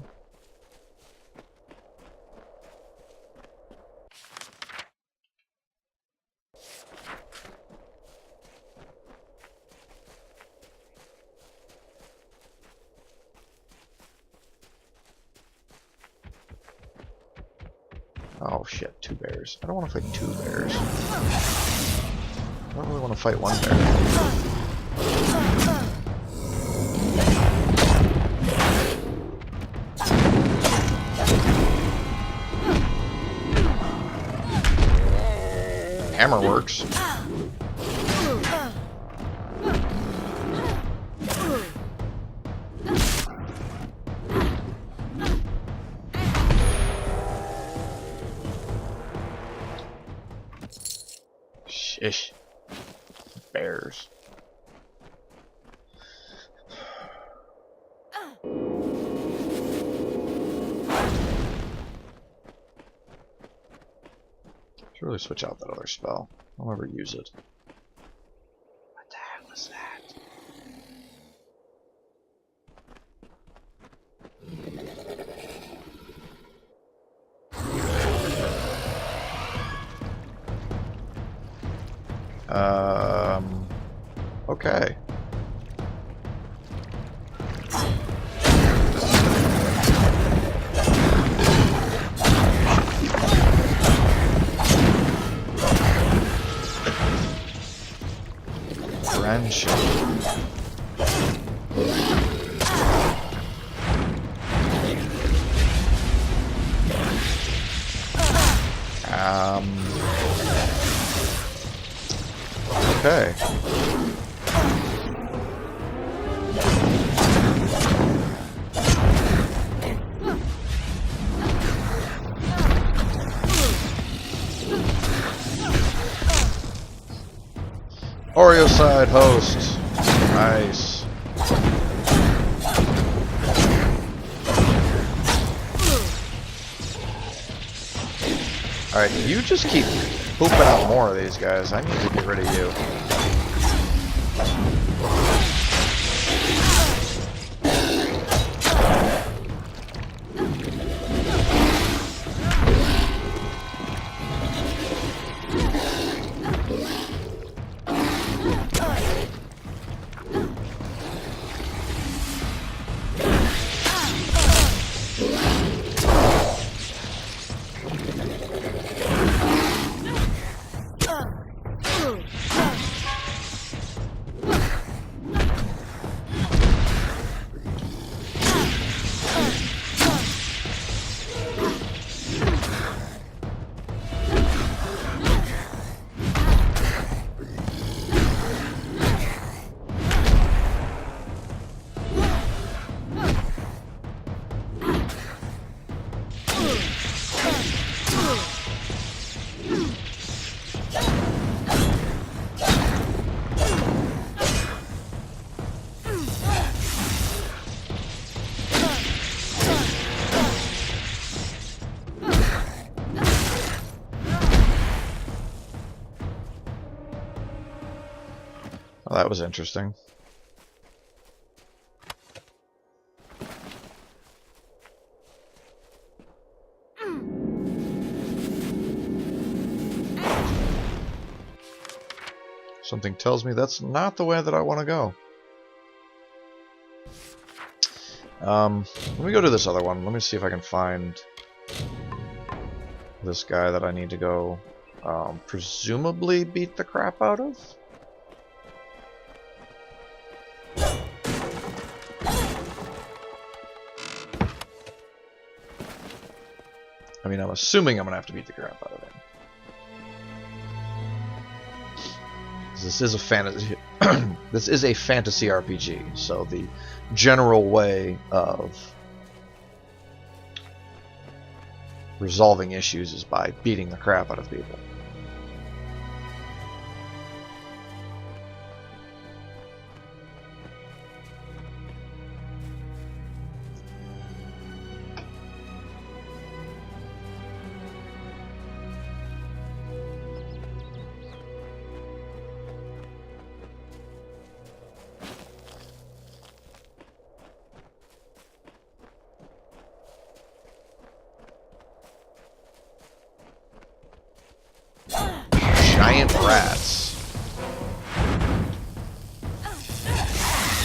Oh shit, 2 bears. I don't want to fight 2 bears. I don't really want to fight 1 bear. Hammer works. Shish. Bears. Should really switch out that other spell. I'll never use it. What the hell is that? Okay. Friendship. Okay. Oreo side host. Nice. Alright, you just keep pooping out more of these guys. I need to get rid of you. Well, that was interesting. Something tells me that's not the way that I want to go. Let me go to this other one. Let me see if I can find this guy that I need to go presumably beat the crap out of. I mean, I'm assuming I'm gonna have to beat the crap out of him. This is a fantasy. This is a fantasy RPG, so the general way of resolving issues is by beating the crap out of people. Giant rats.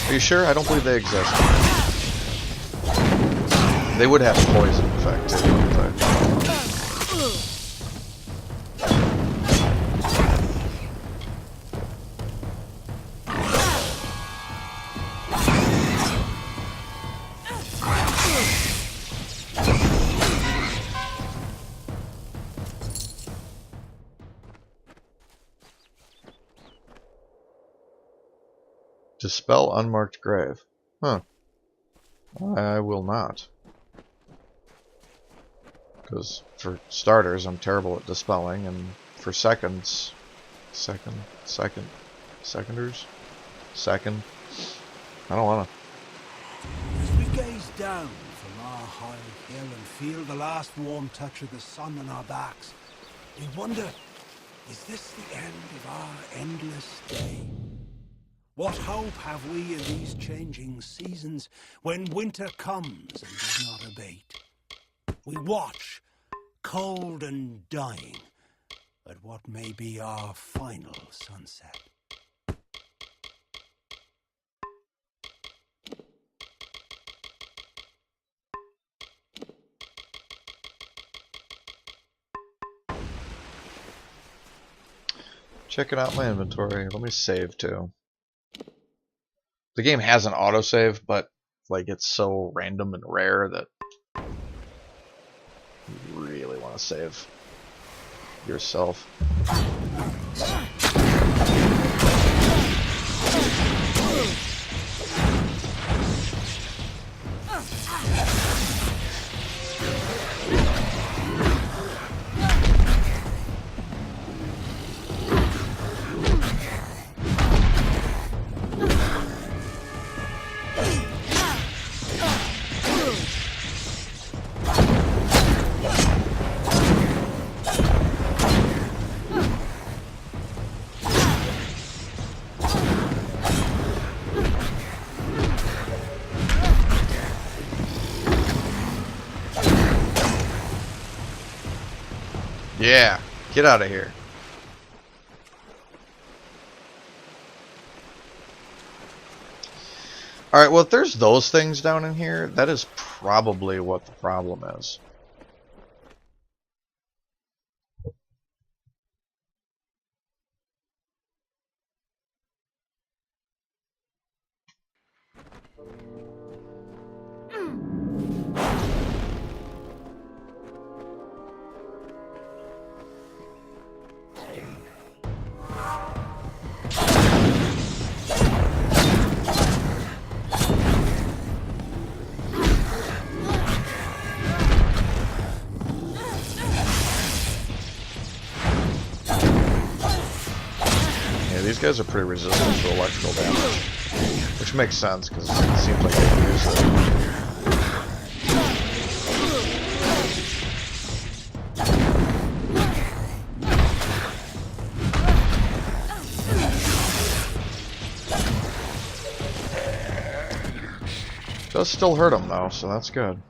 Are you sure? I don't believe they exist. They would have poison effect too, wouldn't they? Dispel unmarked grave. Huh. I will not. Because for starters, I'm terrible at dispelling, and for seconds... Second... I don't wanna. As we gaze down from our high hill and feel the last warm touch of the sun on our backs, we wonder, is this the end of our endless day? What hope have we in these changing seasons when winter comes and does not abate? We watch, cold and dying, at what may be our final sunset. Checking out my inventory. Let me save too. The game has an autosave, but like it's so random and rare that you really want to save yourself. Yeah, get out of here. Alright, well, if there's those things down in here, that is probably what the problem is. These guys are pretty resistant to electrical damage, which makes sense because it seems like they can use it. Does still hurt them though, so that's good.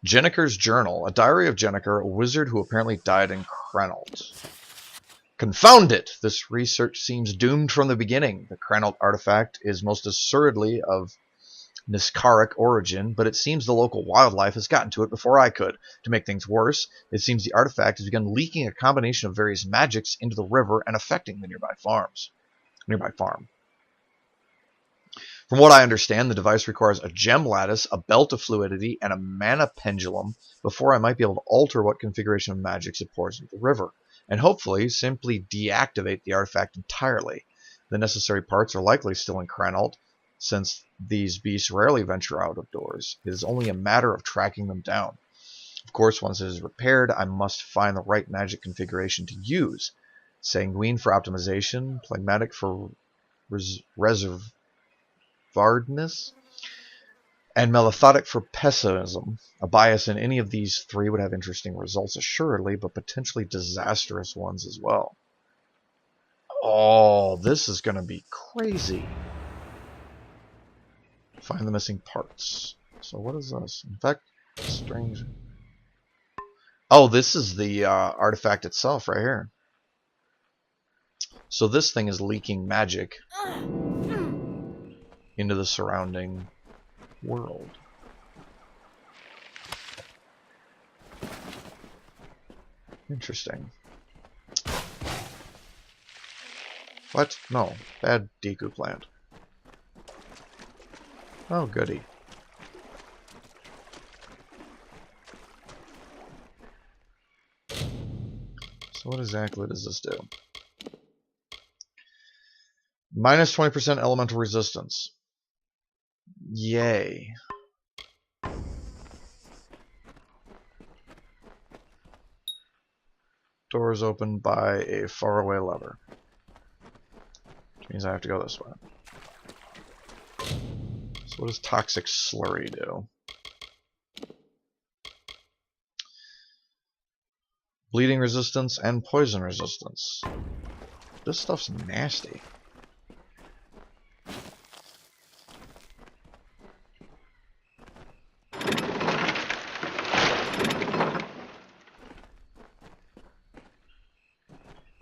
Jenniker's Journal, a diary of Jenniker, a wizard who apparently died in Krenalt. Confound it! This research seems doomed from the beginning. The Krenalt artifact is most assuredly of Niskaric origin, but it seems the local wildlife has gotten to it before I could. To make things worse, it seems the artifact has begun leaking a combination of various magics into the river and affecting the nearby farm. From what I understand, the device requires a gem lattice, a belt of fluidity, and a mana pendulum before I might be able to alter what configuration of magics it pours into the river, and hopefully simply deactivate the artifact entirely. The necessary parts are likely still in Krenalt, since these beasts rarely venture out of doors. It is only a matter of tracking them down. Of course, once it is repaired, I must find the right magic configuration to use. Sanguine for optimization, Phlegmatic for reservoirness, and Melancholy for pessimism. A bias in any of these three would have interesting results, assuredly, but potentially disastrous ones as well. Oh, this is going to be crazy. Find the missing parts. So what is this? In fact, strange. Oh, this is the artifact itself right here. So this thing is leaking magic into the surrounding world. Interesting. What? No. Bad Deku plant. Oh, goody. So what exactly does this do? Minus 20% elemental resistance. Yay. Door is opened by a faraway lever. Which means I have to go this way. So what does Toxic Slurry do? Bleeding resistance and poison resistance. This stuff's nasty.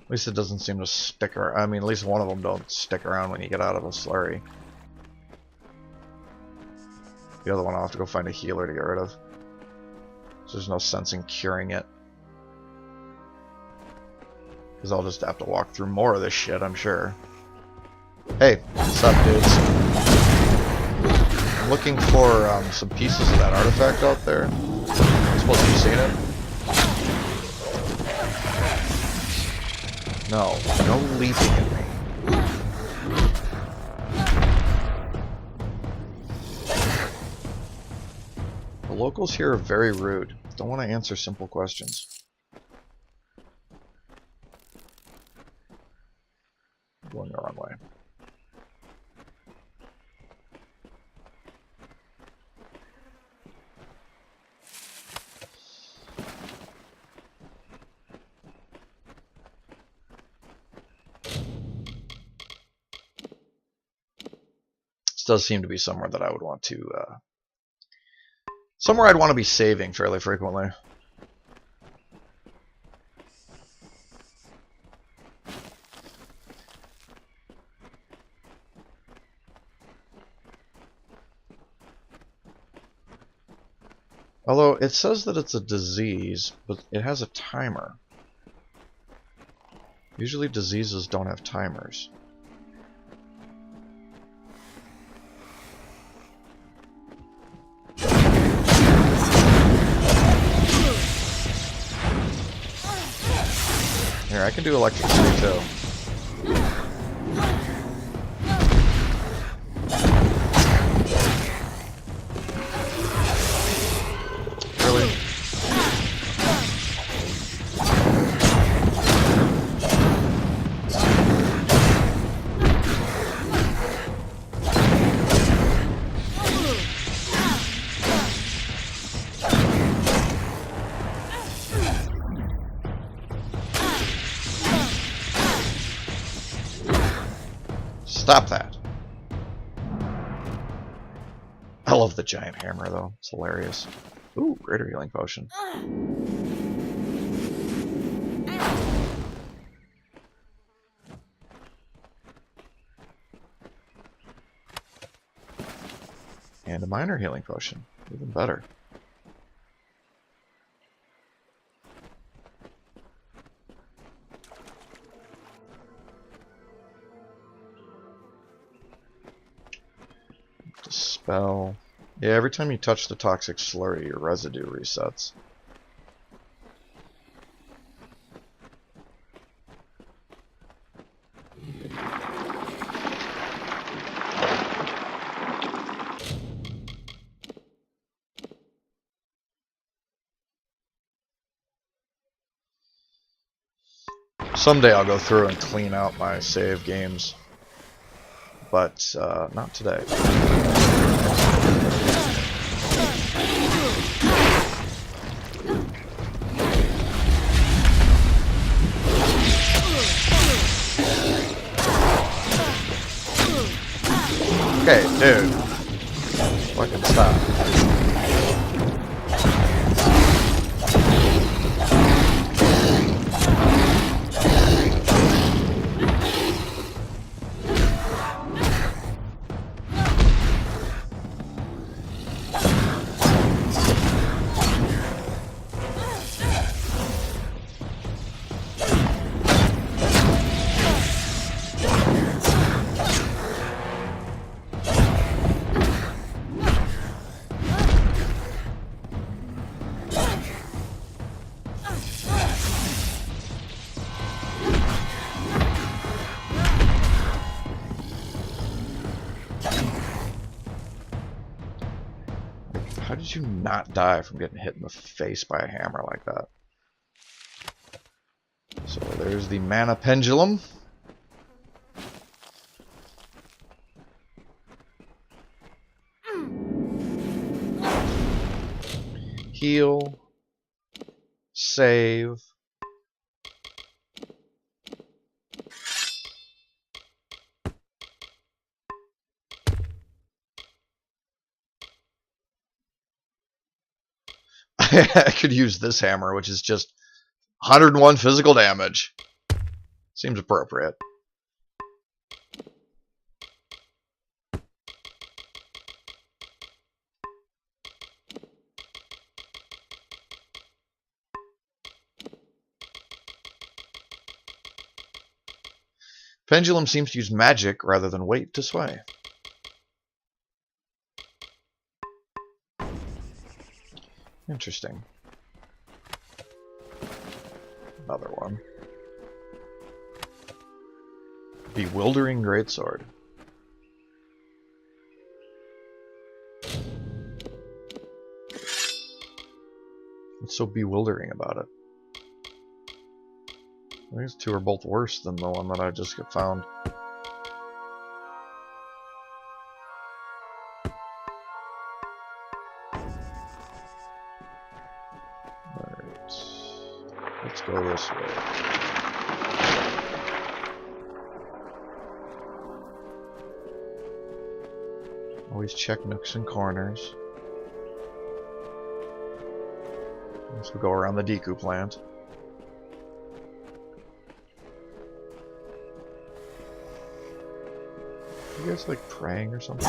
At least it doesn't seem to stick around. I mean, at least one of them don't stick around when you get out of a slurry. The other one I'll have to go find a healer to get rid of. So there's no sense in curing it. Because I'll just have to walk through more of this shit, I'm sure. Hey, what's up, dudes? I'm looking for some pieces of that artifact out there. I'm supposed to be seeing it. No, no leaping at me. The locals here are very rude. Don't want to answer simple questions. Going the wrong way. This does seem to be somewhere that I would want to somewhere I'd want to be saving fairly frequently. Although it says that it's a disease, but it has a timer. Usually diseases don't have timers. Here, I can do electricity too. Really? Stop that. I love the giant hammer, though. It's hilarious. Ooh, greater healing potion. And a minor healing potion. Even better. Dispel. Yeah, every time you touch the toxic slurry, your residue resets. Someday I'll go through and clean out my save games, but not today. Okay, dude. Fucking stop. How did you not die from getting hit in the face by a hammer like that? So there's the mana pendulum. Heal. Save. I could use this hammer, which is just 101 physical damage. Seems appropriate. Pendulum seems to use magic rather than weight to sway. Interesting. Another one. Bewildering Greatsword. What's so bewildering about it? These two are both worse than the one that I just found. Alright. Let's go this way. Always check nooks and corners. Let's go around the Deku plant. You guys like praying or something?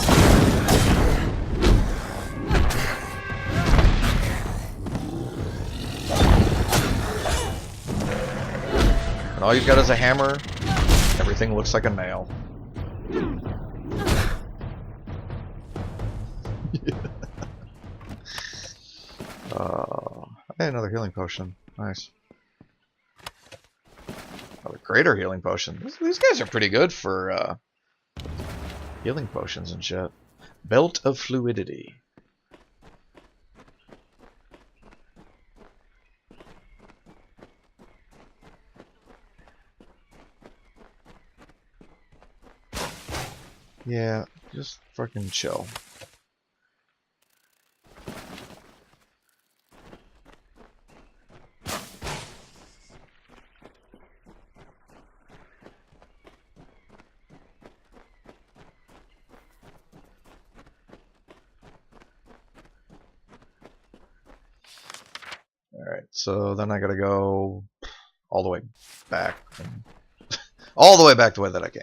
And all you've got is a hammer. Everything looks like a nail. Hey, another healing potion. Nice. Another greater healing potion. These guys are pretty good for healing potions and shit. Belt of Fluidity. Yeah, just fucking chill. Alright, so then I gotta go all the way back. All the way back the way that I came.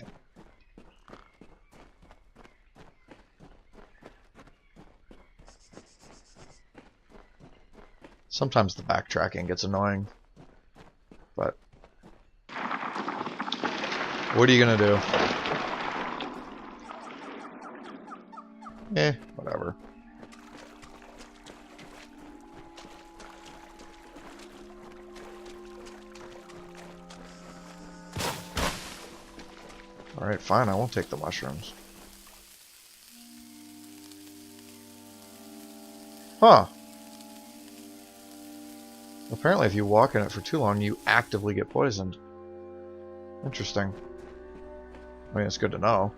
Sometimes the backtracking gets annoying, but what are you gonna do? Whatever. Alright, fine, I won't take the mushrooms. Huh. Apparently if you walk in it for too long, you actively get poisoned. Interesting. I mean, it's good to know.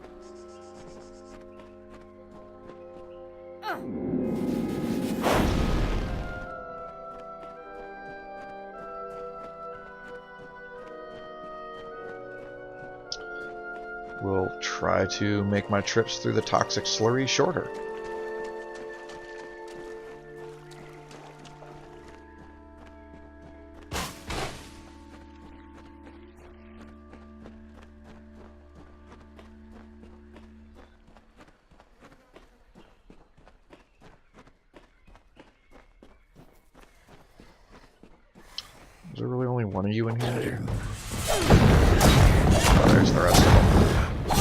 We'll try to make my trips through the toxic slurry shorter. Is there really only one of you in here? Oh, there's the rest of them. What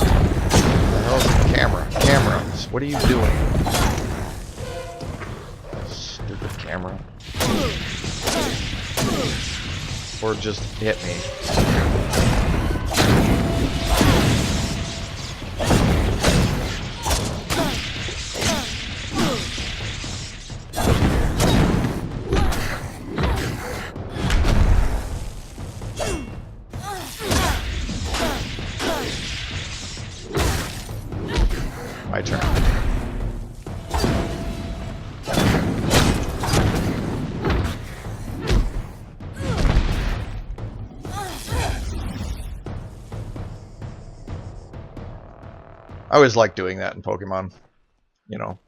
the hell's the camera? Cameras, what are you doing? Stupid camera. Or just hit me. My turn. I always like doing that in Pokemon. You know,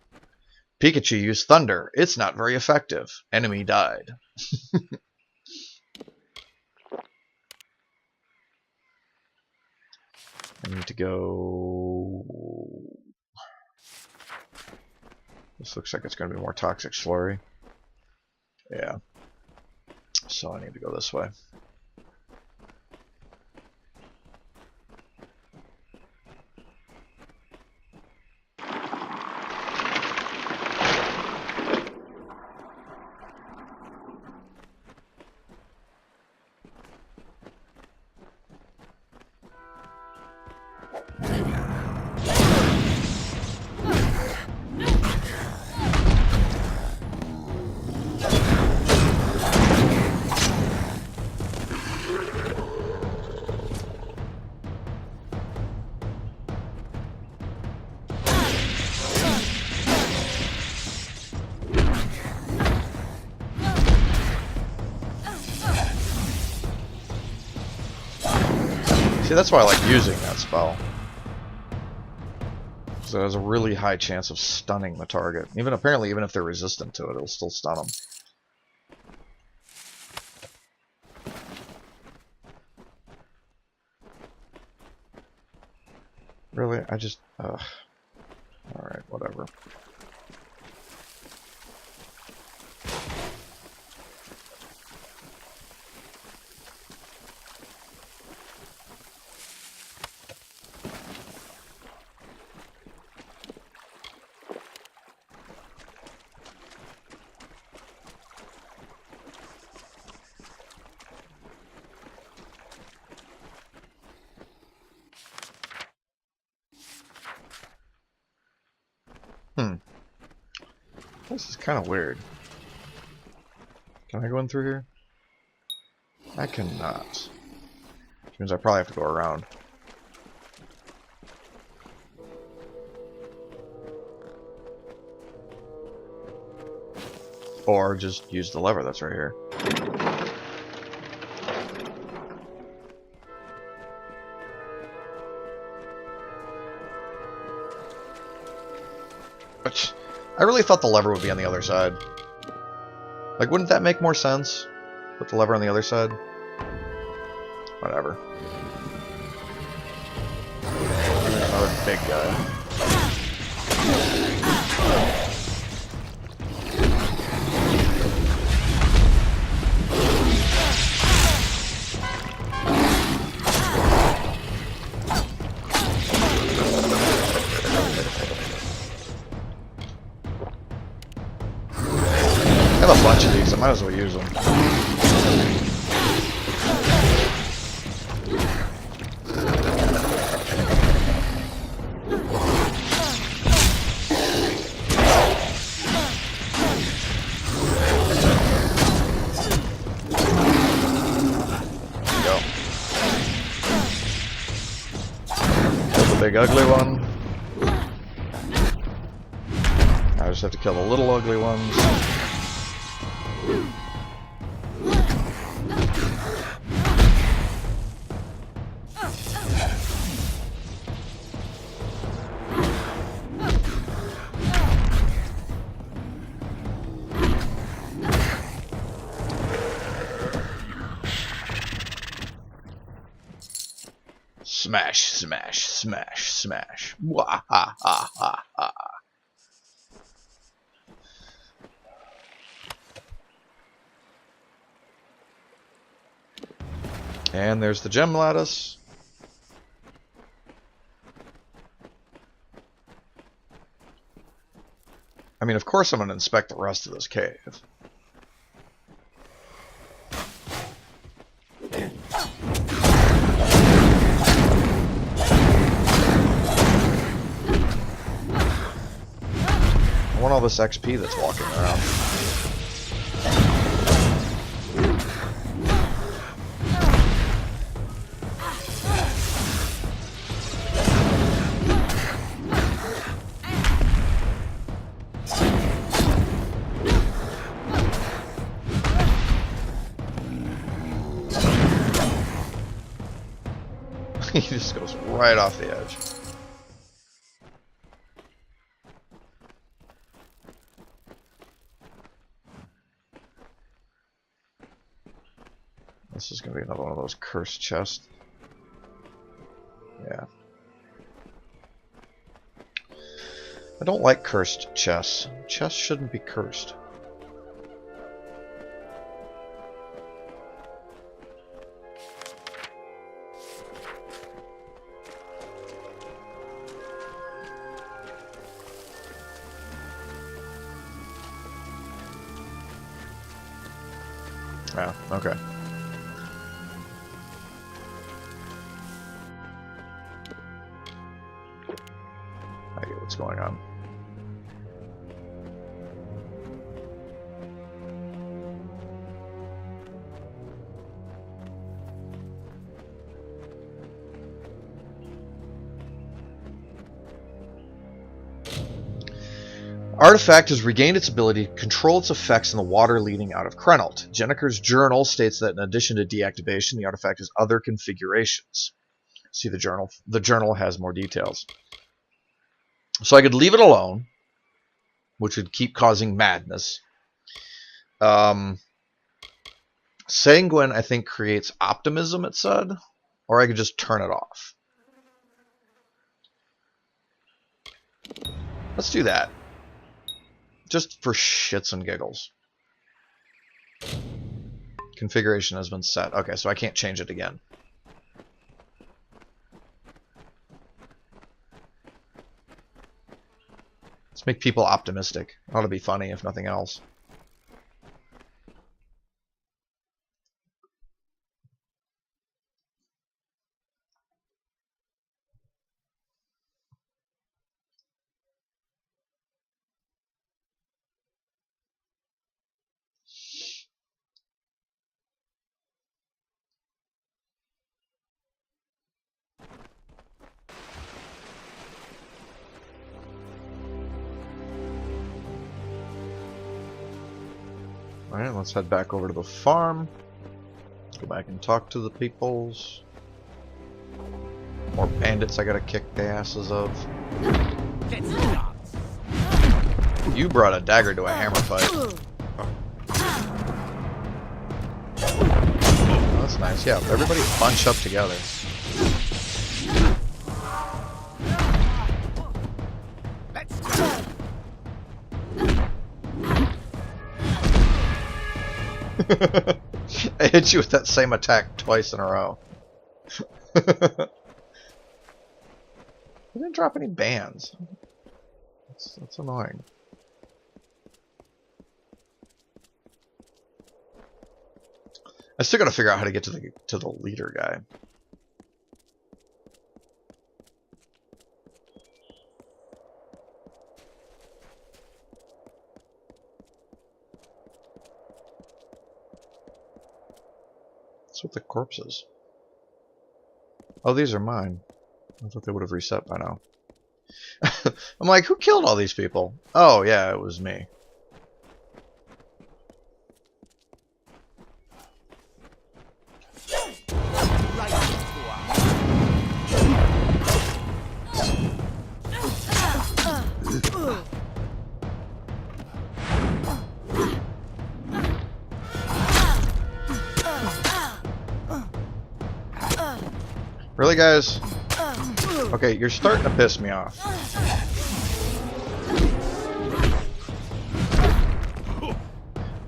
Pikachu used Thunder. It's not very effective. Enemy died. I need to go... This looks like it's going to be more toxic slurry. Yeah. So I need to go this way. See, that's why I like using that spell. So it has a really high chance of stunning the target. Apparently, even if they're resistant to it, it'll still stun them. Really? I just... Alright, whatever. This is kind of weird. Can I go in through here? I cannot. Which means I probably have to go around. Or just use the lever that's right here. Which, I really thought the lever would be on the other side. Like, wouldn't that make more sense? Put the lever on the other side? Whatever. Another big guy. I have a bunch of these, I might as well use them. Go. Kill the big ugly one. I just have to kill the little ugly ones. Smash, smash, smash, smash. Wah ha ha ha ha. And there's the gem lattice. I mean, of course I'm going to inspect the rest of this cave. I want all this XP that's walking around. He just goes right off the edge. This is going to be another one of those cursed chests. Yeah. I don't like cursed chests. Chests shouldn't be cursed. Yeah, okay. I get what's going on. Artifact has regained its ability to control its effects in the water leading out of Krenalt. Jenniker's journal states that in addition to deactivation, the artifact has other configurations. See the journal. The journal has more details. So I could leave it alone, which would keep causing madness. Sanguine, I think, creates optimism, it said. Or I could just turn it off. Let's do that. Just for shits and giggles. Configuration has been set. Okay, so I can't change it again. Let's make people optimistic. It ought to be funny, if nothing else. Alright, let's head back over to the farm. Go back and talk to the peoples. More bandits I gotta kick the asses of. You brought a dagger to a hammer fight. Oh, that's nice. Yeah, everybody bunch up together. I hit you with that same attack twice in a row. I didn't drop any bands. That's annoying. I still gotta figure out how to get to the leader guy. What's with the corpses? Oh, these are mine. I thought they would have reset by now. I'm like, who killed all these people? Oh, yeah, it was me. Really, guys? Okay, you're starting to piss me off.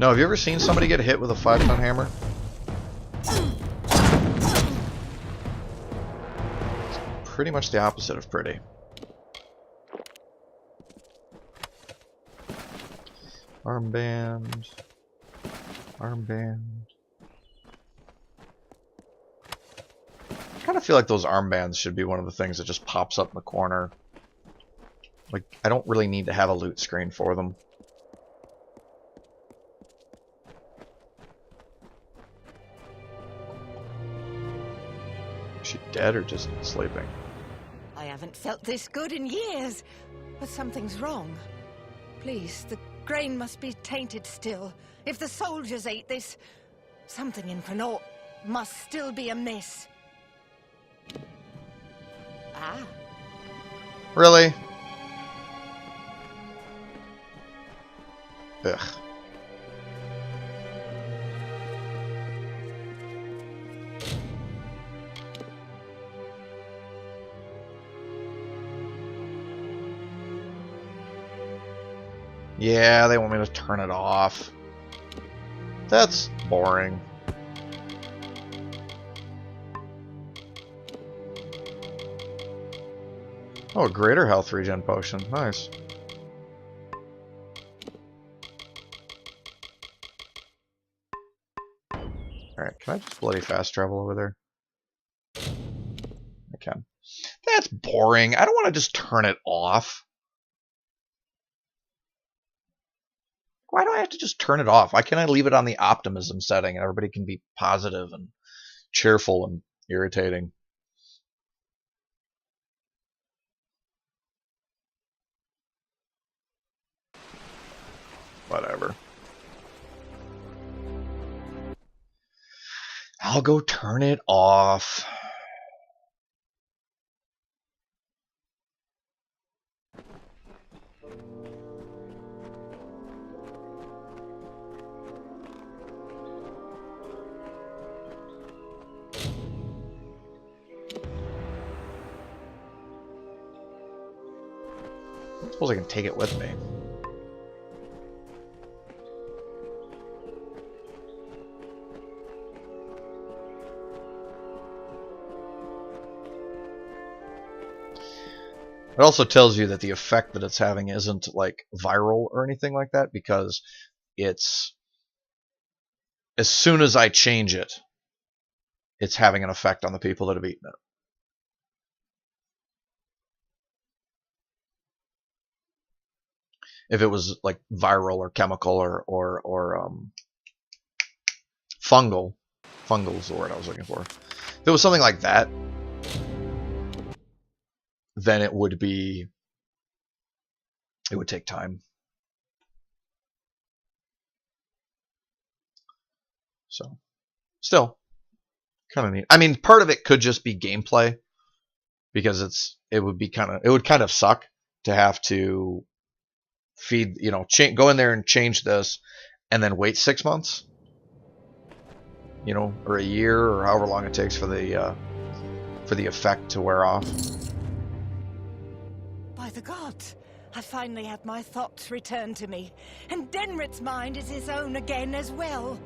No, have you ever seen somebody get hit with a 5-ton hammer? It's pretty much the opposite of pretty. Armband. Armband. I kind of feel like those armbands should be one of the things that just pops up in the corner. Like, I don't really need to have a loot screen for them. Is she dead or just sleeping? I haven't felt this good in years, but something's wrong. Please, the grain must be tainted still. If the soldiers ate this, something in Connaught must still be amiss. Ah. Really? Ugh. Yeah, they want me to turn it off. That's boring. Oh, a greater health regen potion. Nice. Alright, can I just bloody fast travel over there? I can. That's boring. I don't want to just turn it off. Why do I have to just turn it off? Why can't I leave it on the optimism setting and everybody can be positive and cheerful and irritating? Whatever. I'll go turn it off. I suppose I can take it with me. It also tells you that the effect that it's having isn't like viral or anything like that, because it's, as soon as I change it, it's having an effect on the people that have eaten it. If it was like viral or chemical or fungal is the word I was looking for. If it was something like that, then it would take time. So, still, kind of neat. I mean, part of it could just be gameplay, because it would kind of suck to have to feed, go in there and change this, and then wait 6 months, or a year, or however long it takes for the effect to wear off. By the gods, I finally had my thoughts return to me, and Denrit's mind is his own again as well.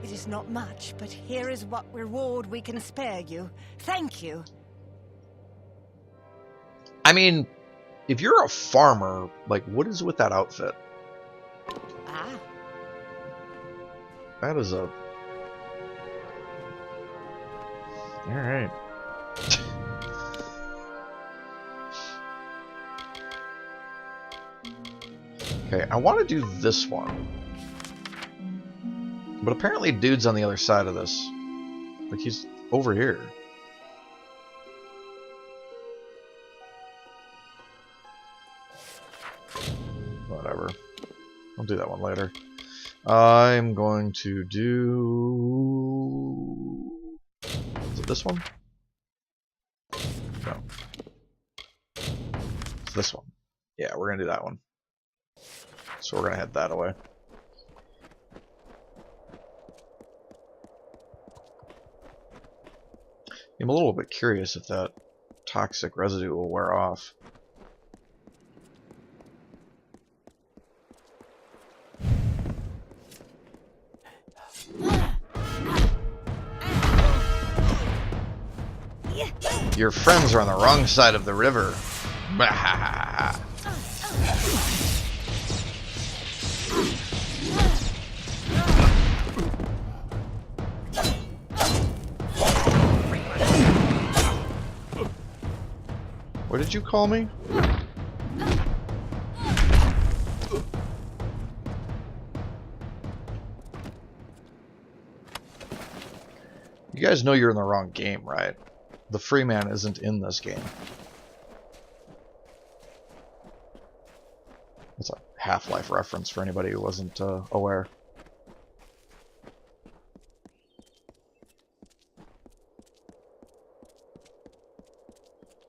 It is not much, but here is what reward we can spare you. Thank you. I mean, if you're a farmer, like, what is with that outfit? Ah. That is a... Alright. Okay, I want to do this one. But apparently dude's on the other side of this. Like, he's over here. Whatever. I'll do that one later. I'm going to do... Is it this one? No. It's this one. Yeah, we're going to do that one. So we're going to head that away. I'm a little bit curious if that toxic residue will wear off. Your friends are on the wrong side of the river. What did you call me? You guys know you're in the wrong game, right? The free man isn't in this game. That's a Half-Life reference for anybody who wasn't aware.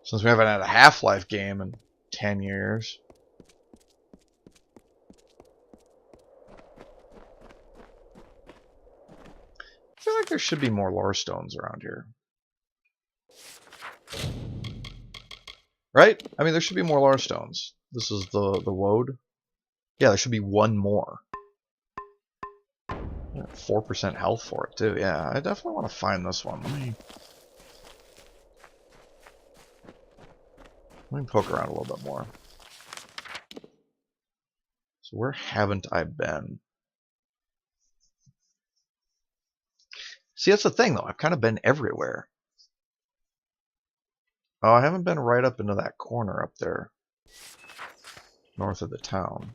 Since we haven't had a Half-Life game in 10 years. I feel like there should be more lore stones around here. Right? I mean, there should be more lore stones. This is the woad. Yeah, there should be one more. 4% health for it, too. Yeah, I definitely want to find this one. Let me poke around a little bit more. So where haven't I been? See, that's the thing, though. I've kind of been everywhere. Oh, I haven't been right up into that corner up there, north of the town.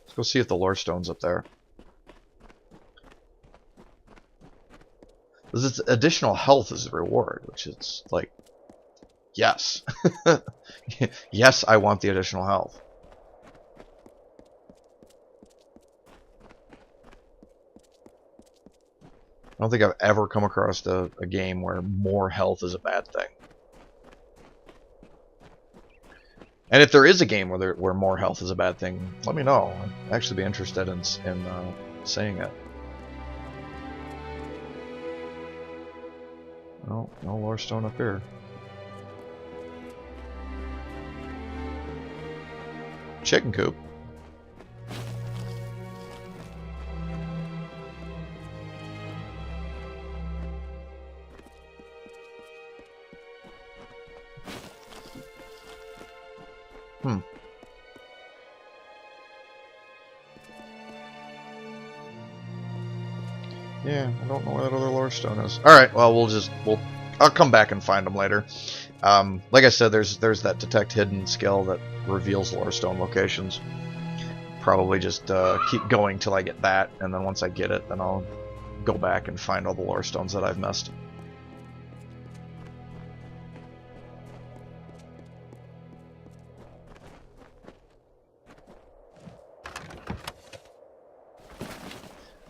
Let's go see if the lore stone's up there. Because it's additional health is a reward, which is like, yes. Yes, I want the additional health. I don't think I've ever come across a game where more health is a bad thing. And if there is a game where more health is a bad thing, let me know. I'd actually be interested in saying it. Oh, no lore stone up here. Chicken coop. Yeah, I don't know where that other lore stone is. Alright, well, I'll come back and find them later. Like I said, there's that detect hidden skill that reveals lore stone locations. Probably just keep going till I get that, and then once I get it, then I'll go back and find all the lore stones that I've missed.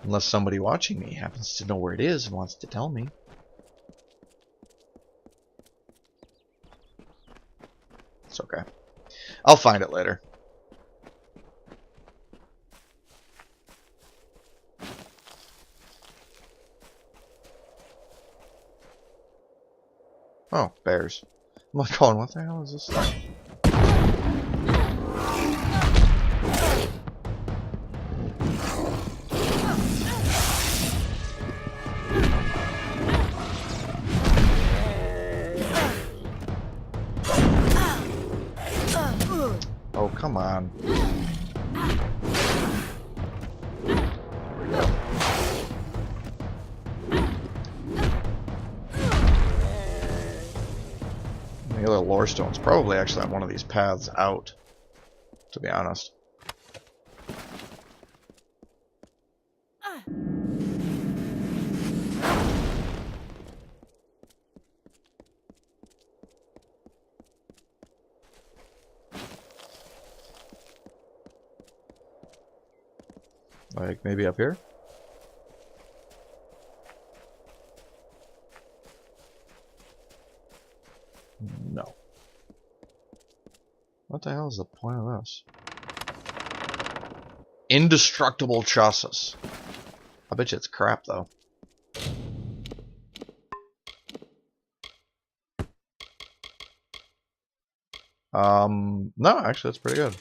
Unless somebody watching me happens to know where it is and wants to tell me. It's okay. I'll find it later. Oh, bears. I'm like, going, what the hell is this thing? Oh, come on. The other lore stone's probably actually on one of these paths out, to be honest. Like, maybe up here? No. What the hell is the point of this? Indestructible chassis. I bet you it's crap, though. No, actually, that's pretty good.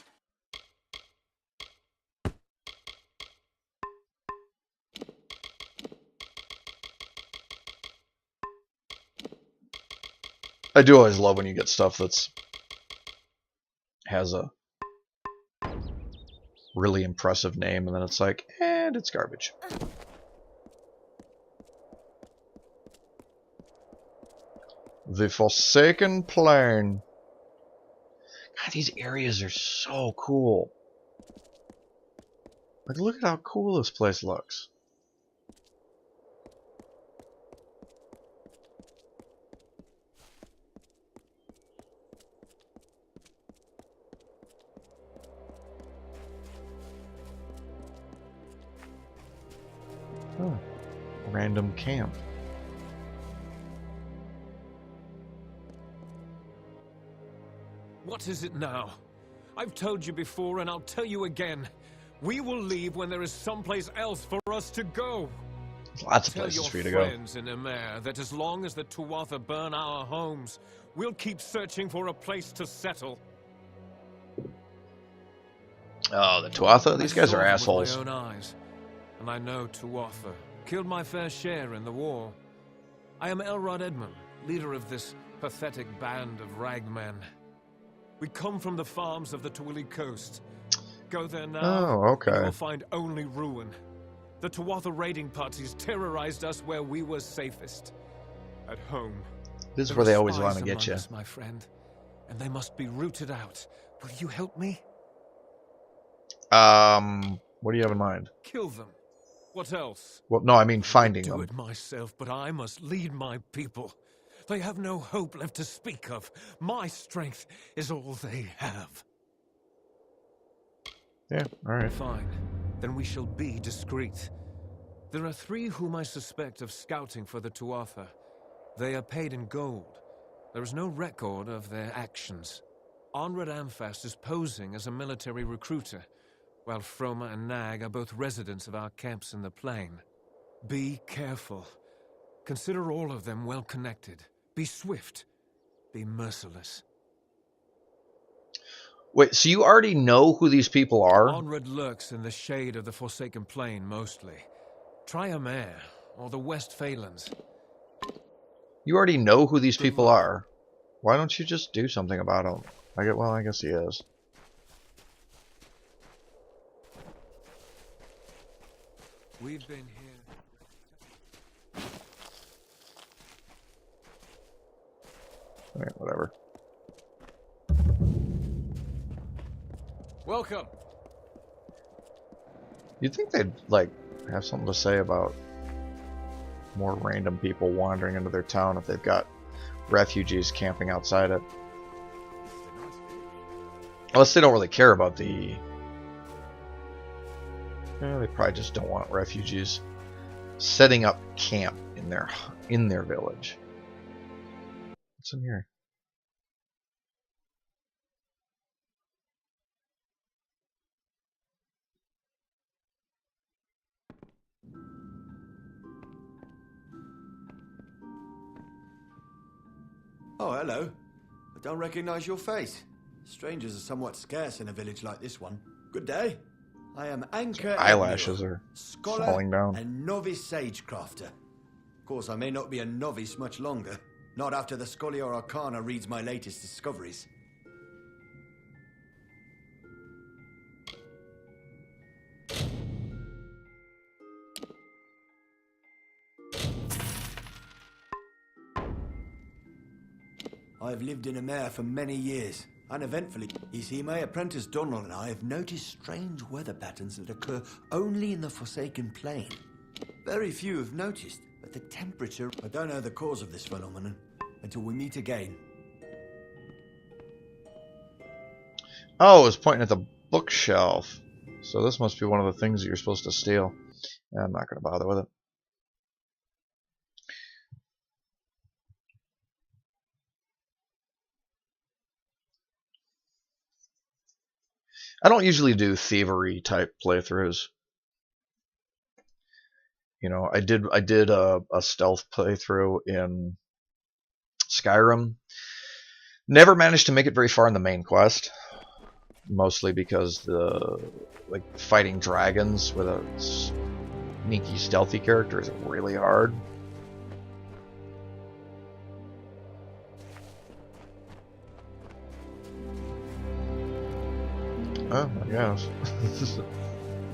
I do always love when you get stuff that's has a really impressive name and then it's like, and it's garbage. The Forsaken Plain. God, these areas are so cool. Like, look at how cool this place looks. Oh, random camp. What is it now? I've told you before and I'll tell you again. We will leave when there is someplace else for us to go. Lots of places for you to go. Tell your friends in Amalur that as long as the Tuatha burn our homes, we'll keep searching for a place to settle. Oh, the Tuatha? These guys are assholes. With my own eyes, and I know Tuatha killed my fair share in the war. I am Elrod Edmund, leader of this pathetic band of ragmen. We come from the farms of the Twilly coast. Go there now. Oh, okay. And you'll find only ruin. The Tuatha raiding parties terrorized us where we were safest. At home. This is where they always want to get you. Us, my friend, and they must be rooted out. Will you help me? What do you have in mind? Kill them. What else? Well, no, I mean finding them. I do it myself, but I must lead my people. They have no hope left to speak of. My strength is all they have. Yeah, alright. Fine. Then we shall be discreet. There are 3 whom I suspect of scouting for the Tuatha. They are paid in gold. There is no record of their actions. Onred Amfast is posing as a military recruiter, while Froma and Nag are both residents of our camps in the plain. Be careful. Consider all of them well connected. Be swift. Be merciless. Wait, so you already know who these people are? Onred lurks in the shade of the Forsaken Plain, mostly. Try Amalur, or the Westphalans. You already know who these people are. Why don't you just do something about them? Well, I guess he is. We've been here. Alright, whatever. Welcome. You'd think they'd, like, have something to say about more random people wandering into their town if they've got refugees camping outside it. Unless they don't really care about the They probably just don't want refugees setting up camp in their village. What's in here? Oh, hello. I don't recognize your face. Strangers are somewhat scarce in a village like this one. Good day. I am Anchor Eyelashes Edmure, are scholar falling down. and novice sagecrafter. Of course, I may not be a novice much longer. Not after the Scholiar Arcana reads my latest discoveries. I've lived in a mare for many years, uneventfully. You see, my apprentice Donald and I have noticed strange weather patterns that occur only in the Forsaken Plain. Very few have noticed, but the temperature... I don't know the cause of this phenomenon until we meet again. Oh, it was pointing at the bookshelf. So this must be one of the things that you're supposed to steal. Yeah, I'm not going to bother with it. I don't usually do thievery type playthroughs. You know, I did a stealth playthrough in Skyrim. Never managed to make it very far in the main quest, mostly because fighting dragons with a sneaky, stealthy character is really hard. Oh my gosh.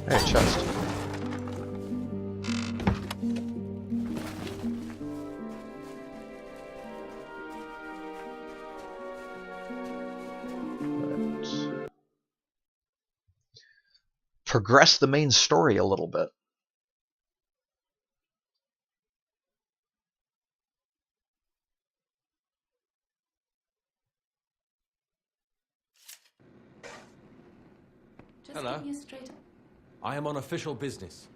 Hey, chest. Right. Progress the main story a little bit. Hello. I am on official business.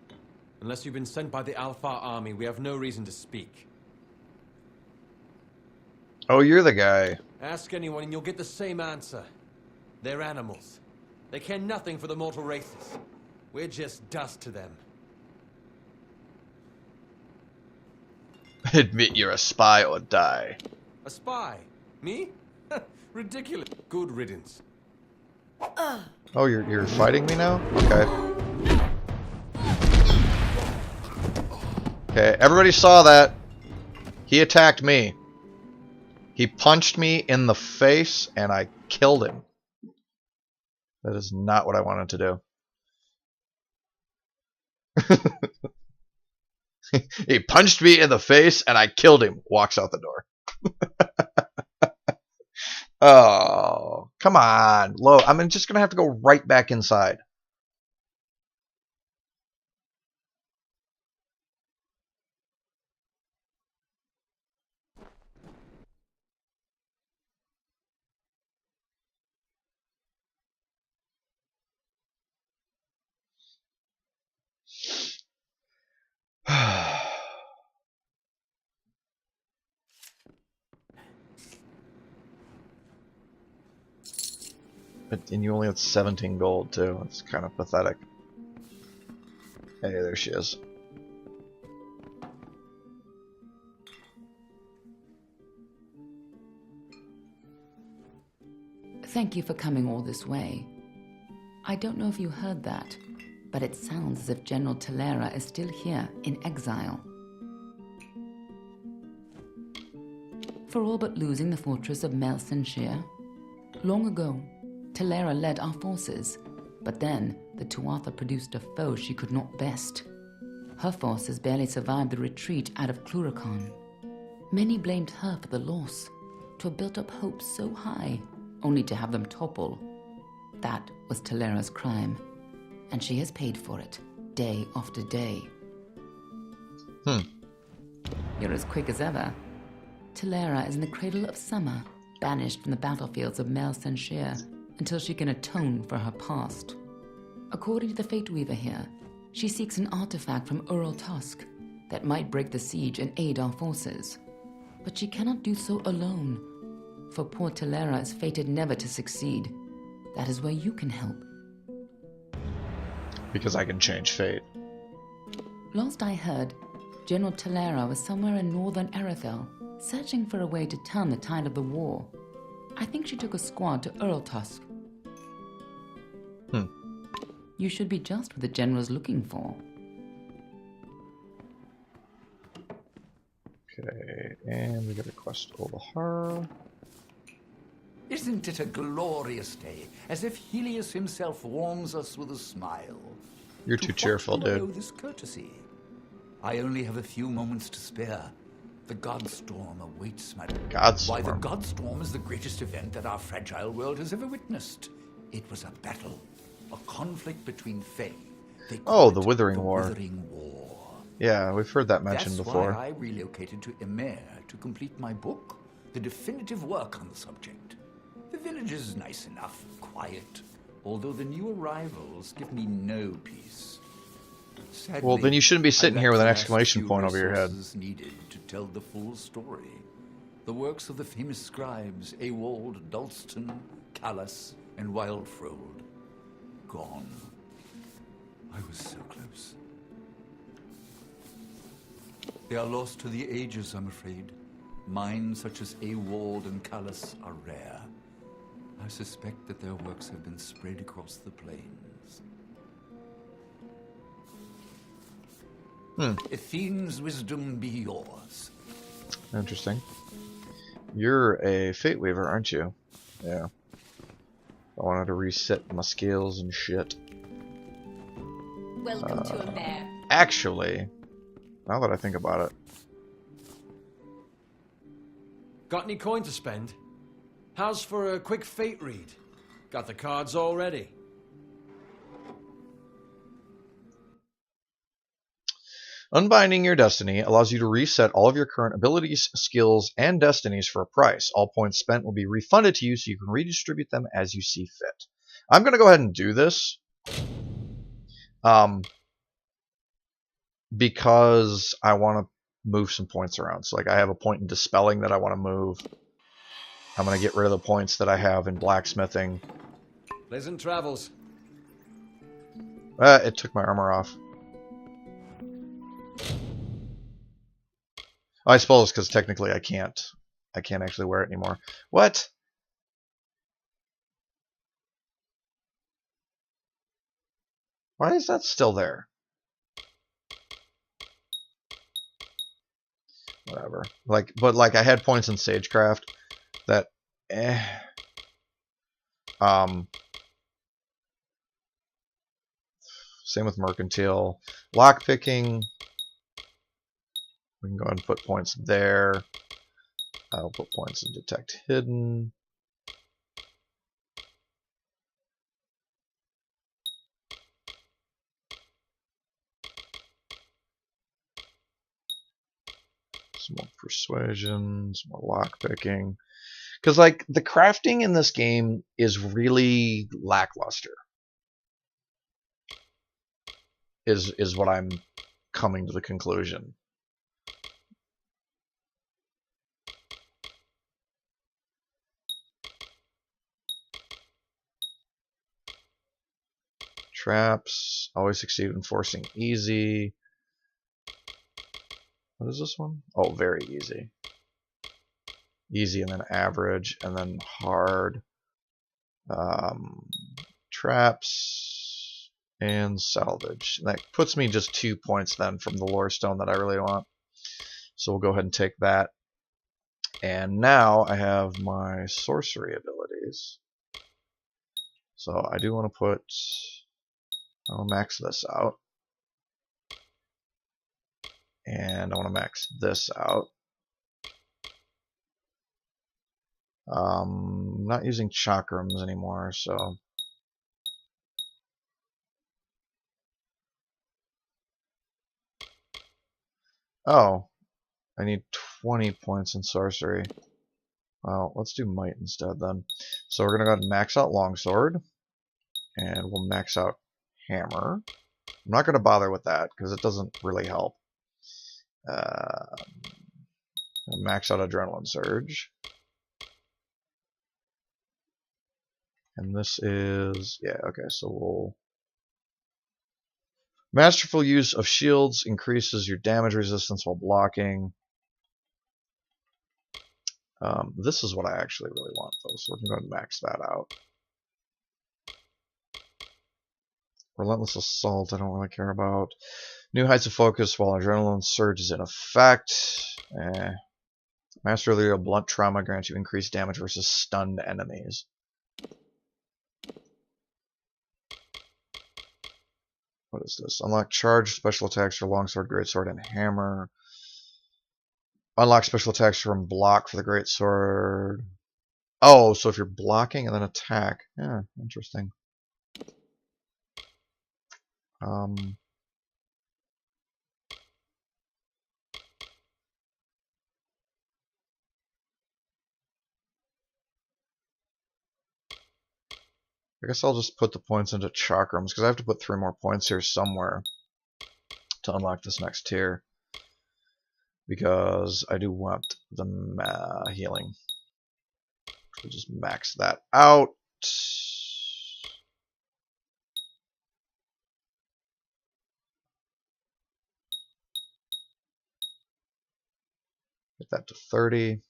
Unless you've been sent by the Alfar army, we have no reason to speak. Oh, you're the guy. Ask anyone and you'll get the same answer. They're animals. They care nothing for the mortal races. We're just dust to them. Admit you're a spy or die. A spy? Me? Ridiculous. Good riddance. Oh, you're fighting me now? Okay. Okay, everybody saw that. He attacked me. He punched me in the face and I killed him. That is not what I wanted to do. He punched me in the face and I killed him. Walks out the door. Oh, come on. Low. I'm just going to have to go right back inside. And you only have 17 gold, too. It's kind of pathetic. Hey, there she is. Thank you for coming all this way. I don't know if you heard that, but it sounds as if General Talera is still here, in exile. For all but losing the fortress of Melsenshire. Long ago, Talera led our forces, but then the Tuatha produced a foe she could not best. Her forces barely survived the retreat out of Cluracan. Many blamed her for the loss, to have built up hopes so high, only to have them topple. That was Talera's crime, and she has paid for it, day after day. You're as quick as ever. Talera is in the cradle of summer, banished from the battlefields of Melsenshire, until she can atone for her past. According to the Fate Weaver here, She seeks an artifact from Ural Tusk that might break the siege and aid our forces. But she cannot do so alone, for poor Talera is fated never to succeed. That is where you can help. Because I can change fate. Last I heard, General Talera was somewhere in northern Erethel, searching for a way to turn the tide of the war. I think she took a squad to Ural Tusk. You should be just what the general's looking for. Okay, and we got a quest over her. Isn't it a glorious day, as if Helios himself warms us with a smile? You're too cheerful, To what do I owe dude. this courtesy? I only have a few moments to spare. The Godstorm awaits my... Godstorm? Why, the Godstorm is the greatest event that our fragile world has ever witnessed. It was a battle, a conflict between Fae. Oh, the Withering War. Withering War. Yeah, we've heard that mentioned before. That's why I relocated to Emer to complete my book, the definitive work on the subject. The village is nice enough, quiet, although the new arrivals give me no peace. Sadly, Well, then you shouldn't be sitting I here with an lack the exclamation few point over your head. resources needed to tell the full story. The works of the famous scribes Ewald, Dalston, Callas, and Wildfrold. Gone. I was so close. They are lost to the ages, I'm afraid. Minds such as Ewald and Callas are rare. I suspect that their works have been spread across the plains. Athene's wisdom be yours. Interesting. You're a Fate Weaver, aren't you? Yeah. I wanted to reset my skills and shit. Welcome to a bear. Actually, now that I think about it, Got any coin to spend? How's for a quick fate read? Got the cards all ready. Unbinding your destiny allows you to reset all of your current abilities, skills, and destinies for a price. All points spent will be refunded to you so you can redistribute them as you see fit. I'm going to go ahead and do this. Because I want to move some points around. So like I have a point in dispelling that I want to move. I'm going to get rid of the points that I have in blacksmithing. Pleasant travels. It took my armor off. I suppose because technically I can't actually wear it anymore. What? Why is that still there? Whatever. But I had points in Sagecraft that same with Mercantile. Lockpicking. We can go ahead and put points there. I'll put points in Detect Hidden. Some more Persuasion, some more Lockpicking. Because, like, the crafting in this game is really lackluster. Is what I'm coming to the conclusion. Traps. Always succeed in forcing easy. What is this one? Oh, very easy. Easy and then average and then hard. Traps and salvage. And that puts me just 2 points then from the lore stone that I really want. So we'll go ahead and take that. And now I have my sorcery abilities. So I do want to put... I'll max this out. And I want to max this out. I'm not using chakrams anymore, so... Oh, I need 20 points in sorcery. Well, let's do might instead then. So we're going to go ahead and max out longsword. And we'll max out hammer. I'm not going to bother with that because it doesn't really help. Max out Adrenaline Surge. And this is, yeah, okay, so we'll... Masterful use of shields increases your damage resistance while blocking. This is what I actually really want, though, so we're going to max that out. Relentless Assault, I don't really care about. New Heights of Focus while Adrenaline Surge is in effect. Master of the Blunt Trauma grants you increased damage versus stunned enemies. What is this? Unlock charge special attacks for Longsword, Greatsword, and Hammer. Unlock special attacks from block for the Greatsword. Oh, so if you're blocking and then attack. Yeah, interesting. I guess I'll just put the points into chakrams, because I have to put 3 more points here somewhere to unlock this next tier. Because I do want the healing. We'll just max that out. Get that to 30.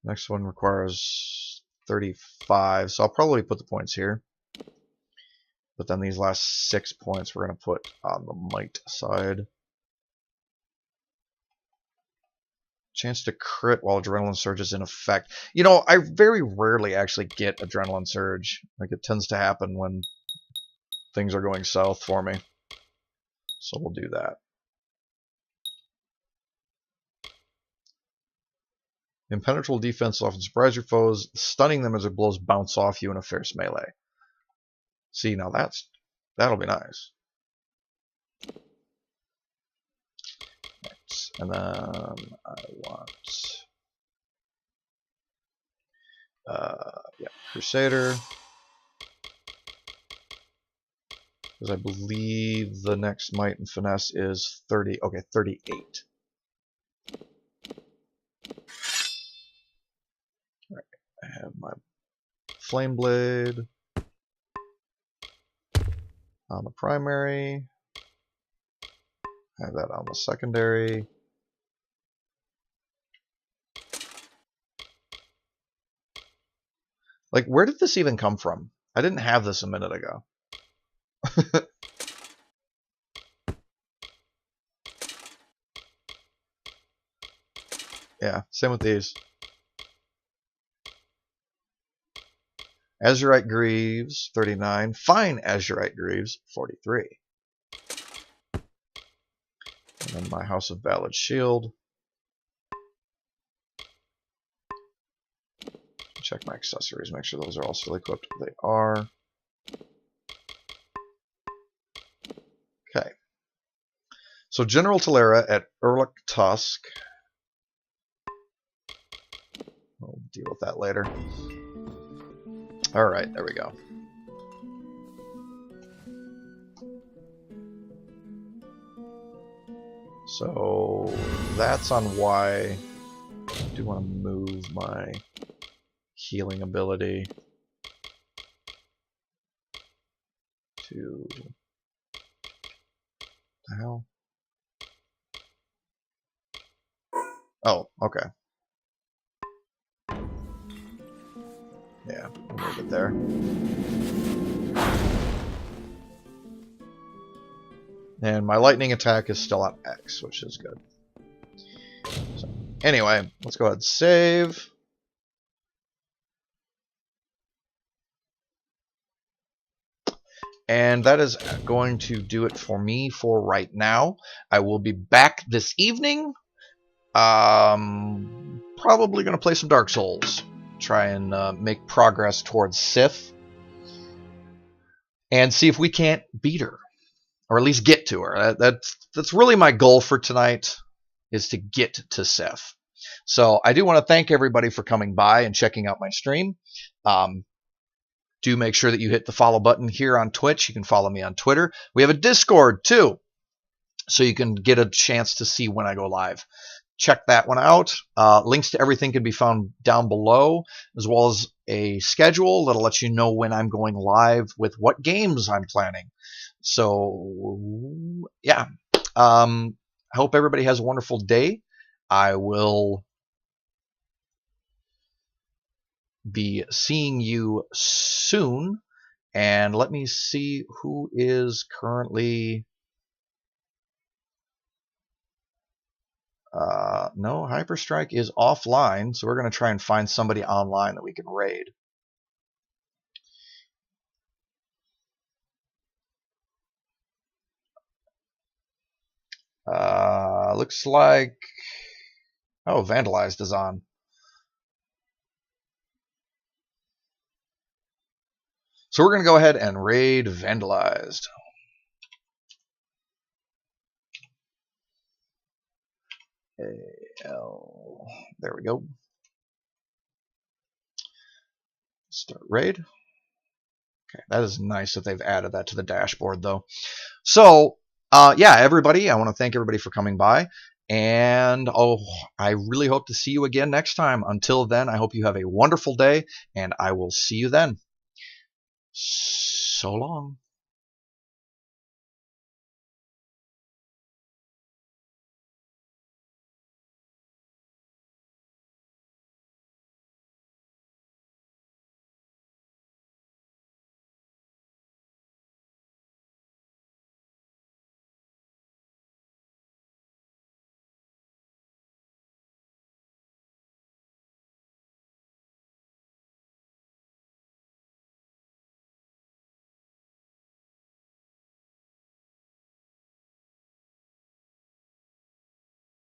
Next one requires 35, so I'll probably put the points here. But then these last 6 points we're going to put on the might side. Chance to crit while Adrenaline Surge is in effect. You know, I very rarely actually get Adrenaline Surge. Like, it tends to happen when things are going south for me. So we'll do that. Impenetrable defense often surprise your foes, stunning them as their blows bounce off you in a fierce melee. See, now that'll be nice. Right. And then I want yeah, Crusader. Because I believe the next Might and Finesse is 30. Okay, 38. Right. I have my Flame Blade on the primary. I have that on the secondary. Like, where did this even come from? I didn't have this a minute ago. Yeah, same with these. Azurite Greaves, 39. Fine Azurite Greaves, 43. And then my House of Valid Shield. Check my accessories, make sure those are all still equipped. They are. Okay. So General Talera at Erlich Tusk. We'll deal with that later. Alright, there we go. So that's on why I do want to move my healing ability to the hell? Oh, okay. Yeah, we'll move it there. And my lightning attack is still on X, which is good. So, anyway, let's go ahead and save. And that is going to do it for me for right now. I will be back this evening. Probably going to play some Dark Souls. Try and make progress towards Sif. And see if we can't beat her. Or at least get to her. That's really my goal for tonight, is to get to Sif. So I do want to thank everybody for coming by and checking out my stream. do make sure that you hit the follow button here on Twitch. You can follow me on Twitter. We have a Discord too, so you can get a chance to see when I go live. Check that one out. Links to everything can be found down below, as well as a schedule that'll let you know when I'm going live with what games I'm planning. So, yeah. I hope everybody has a wonderful day. I will be seeing you soon. And let me see who is currently... no, Hyperstrike is offline, so we're going to try and find somebody online that we can raid. Looks like... oh, Vandalized is on. So we're going to go ahead and raid Vandalized. AL. There we go. Start raid. Okay, that is nice that they've added that to the dashboard, though. So, yeah, everybody, I want to thank everybody for coming by. And I really hope to see you again next time. Until then, I hope you have a wonderful day, and I will see you then. So long.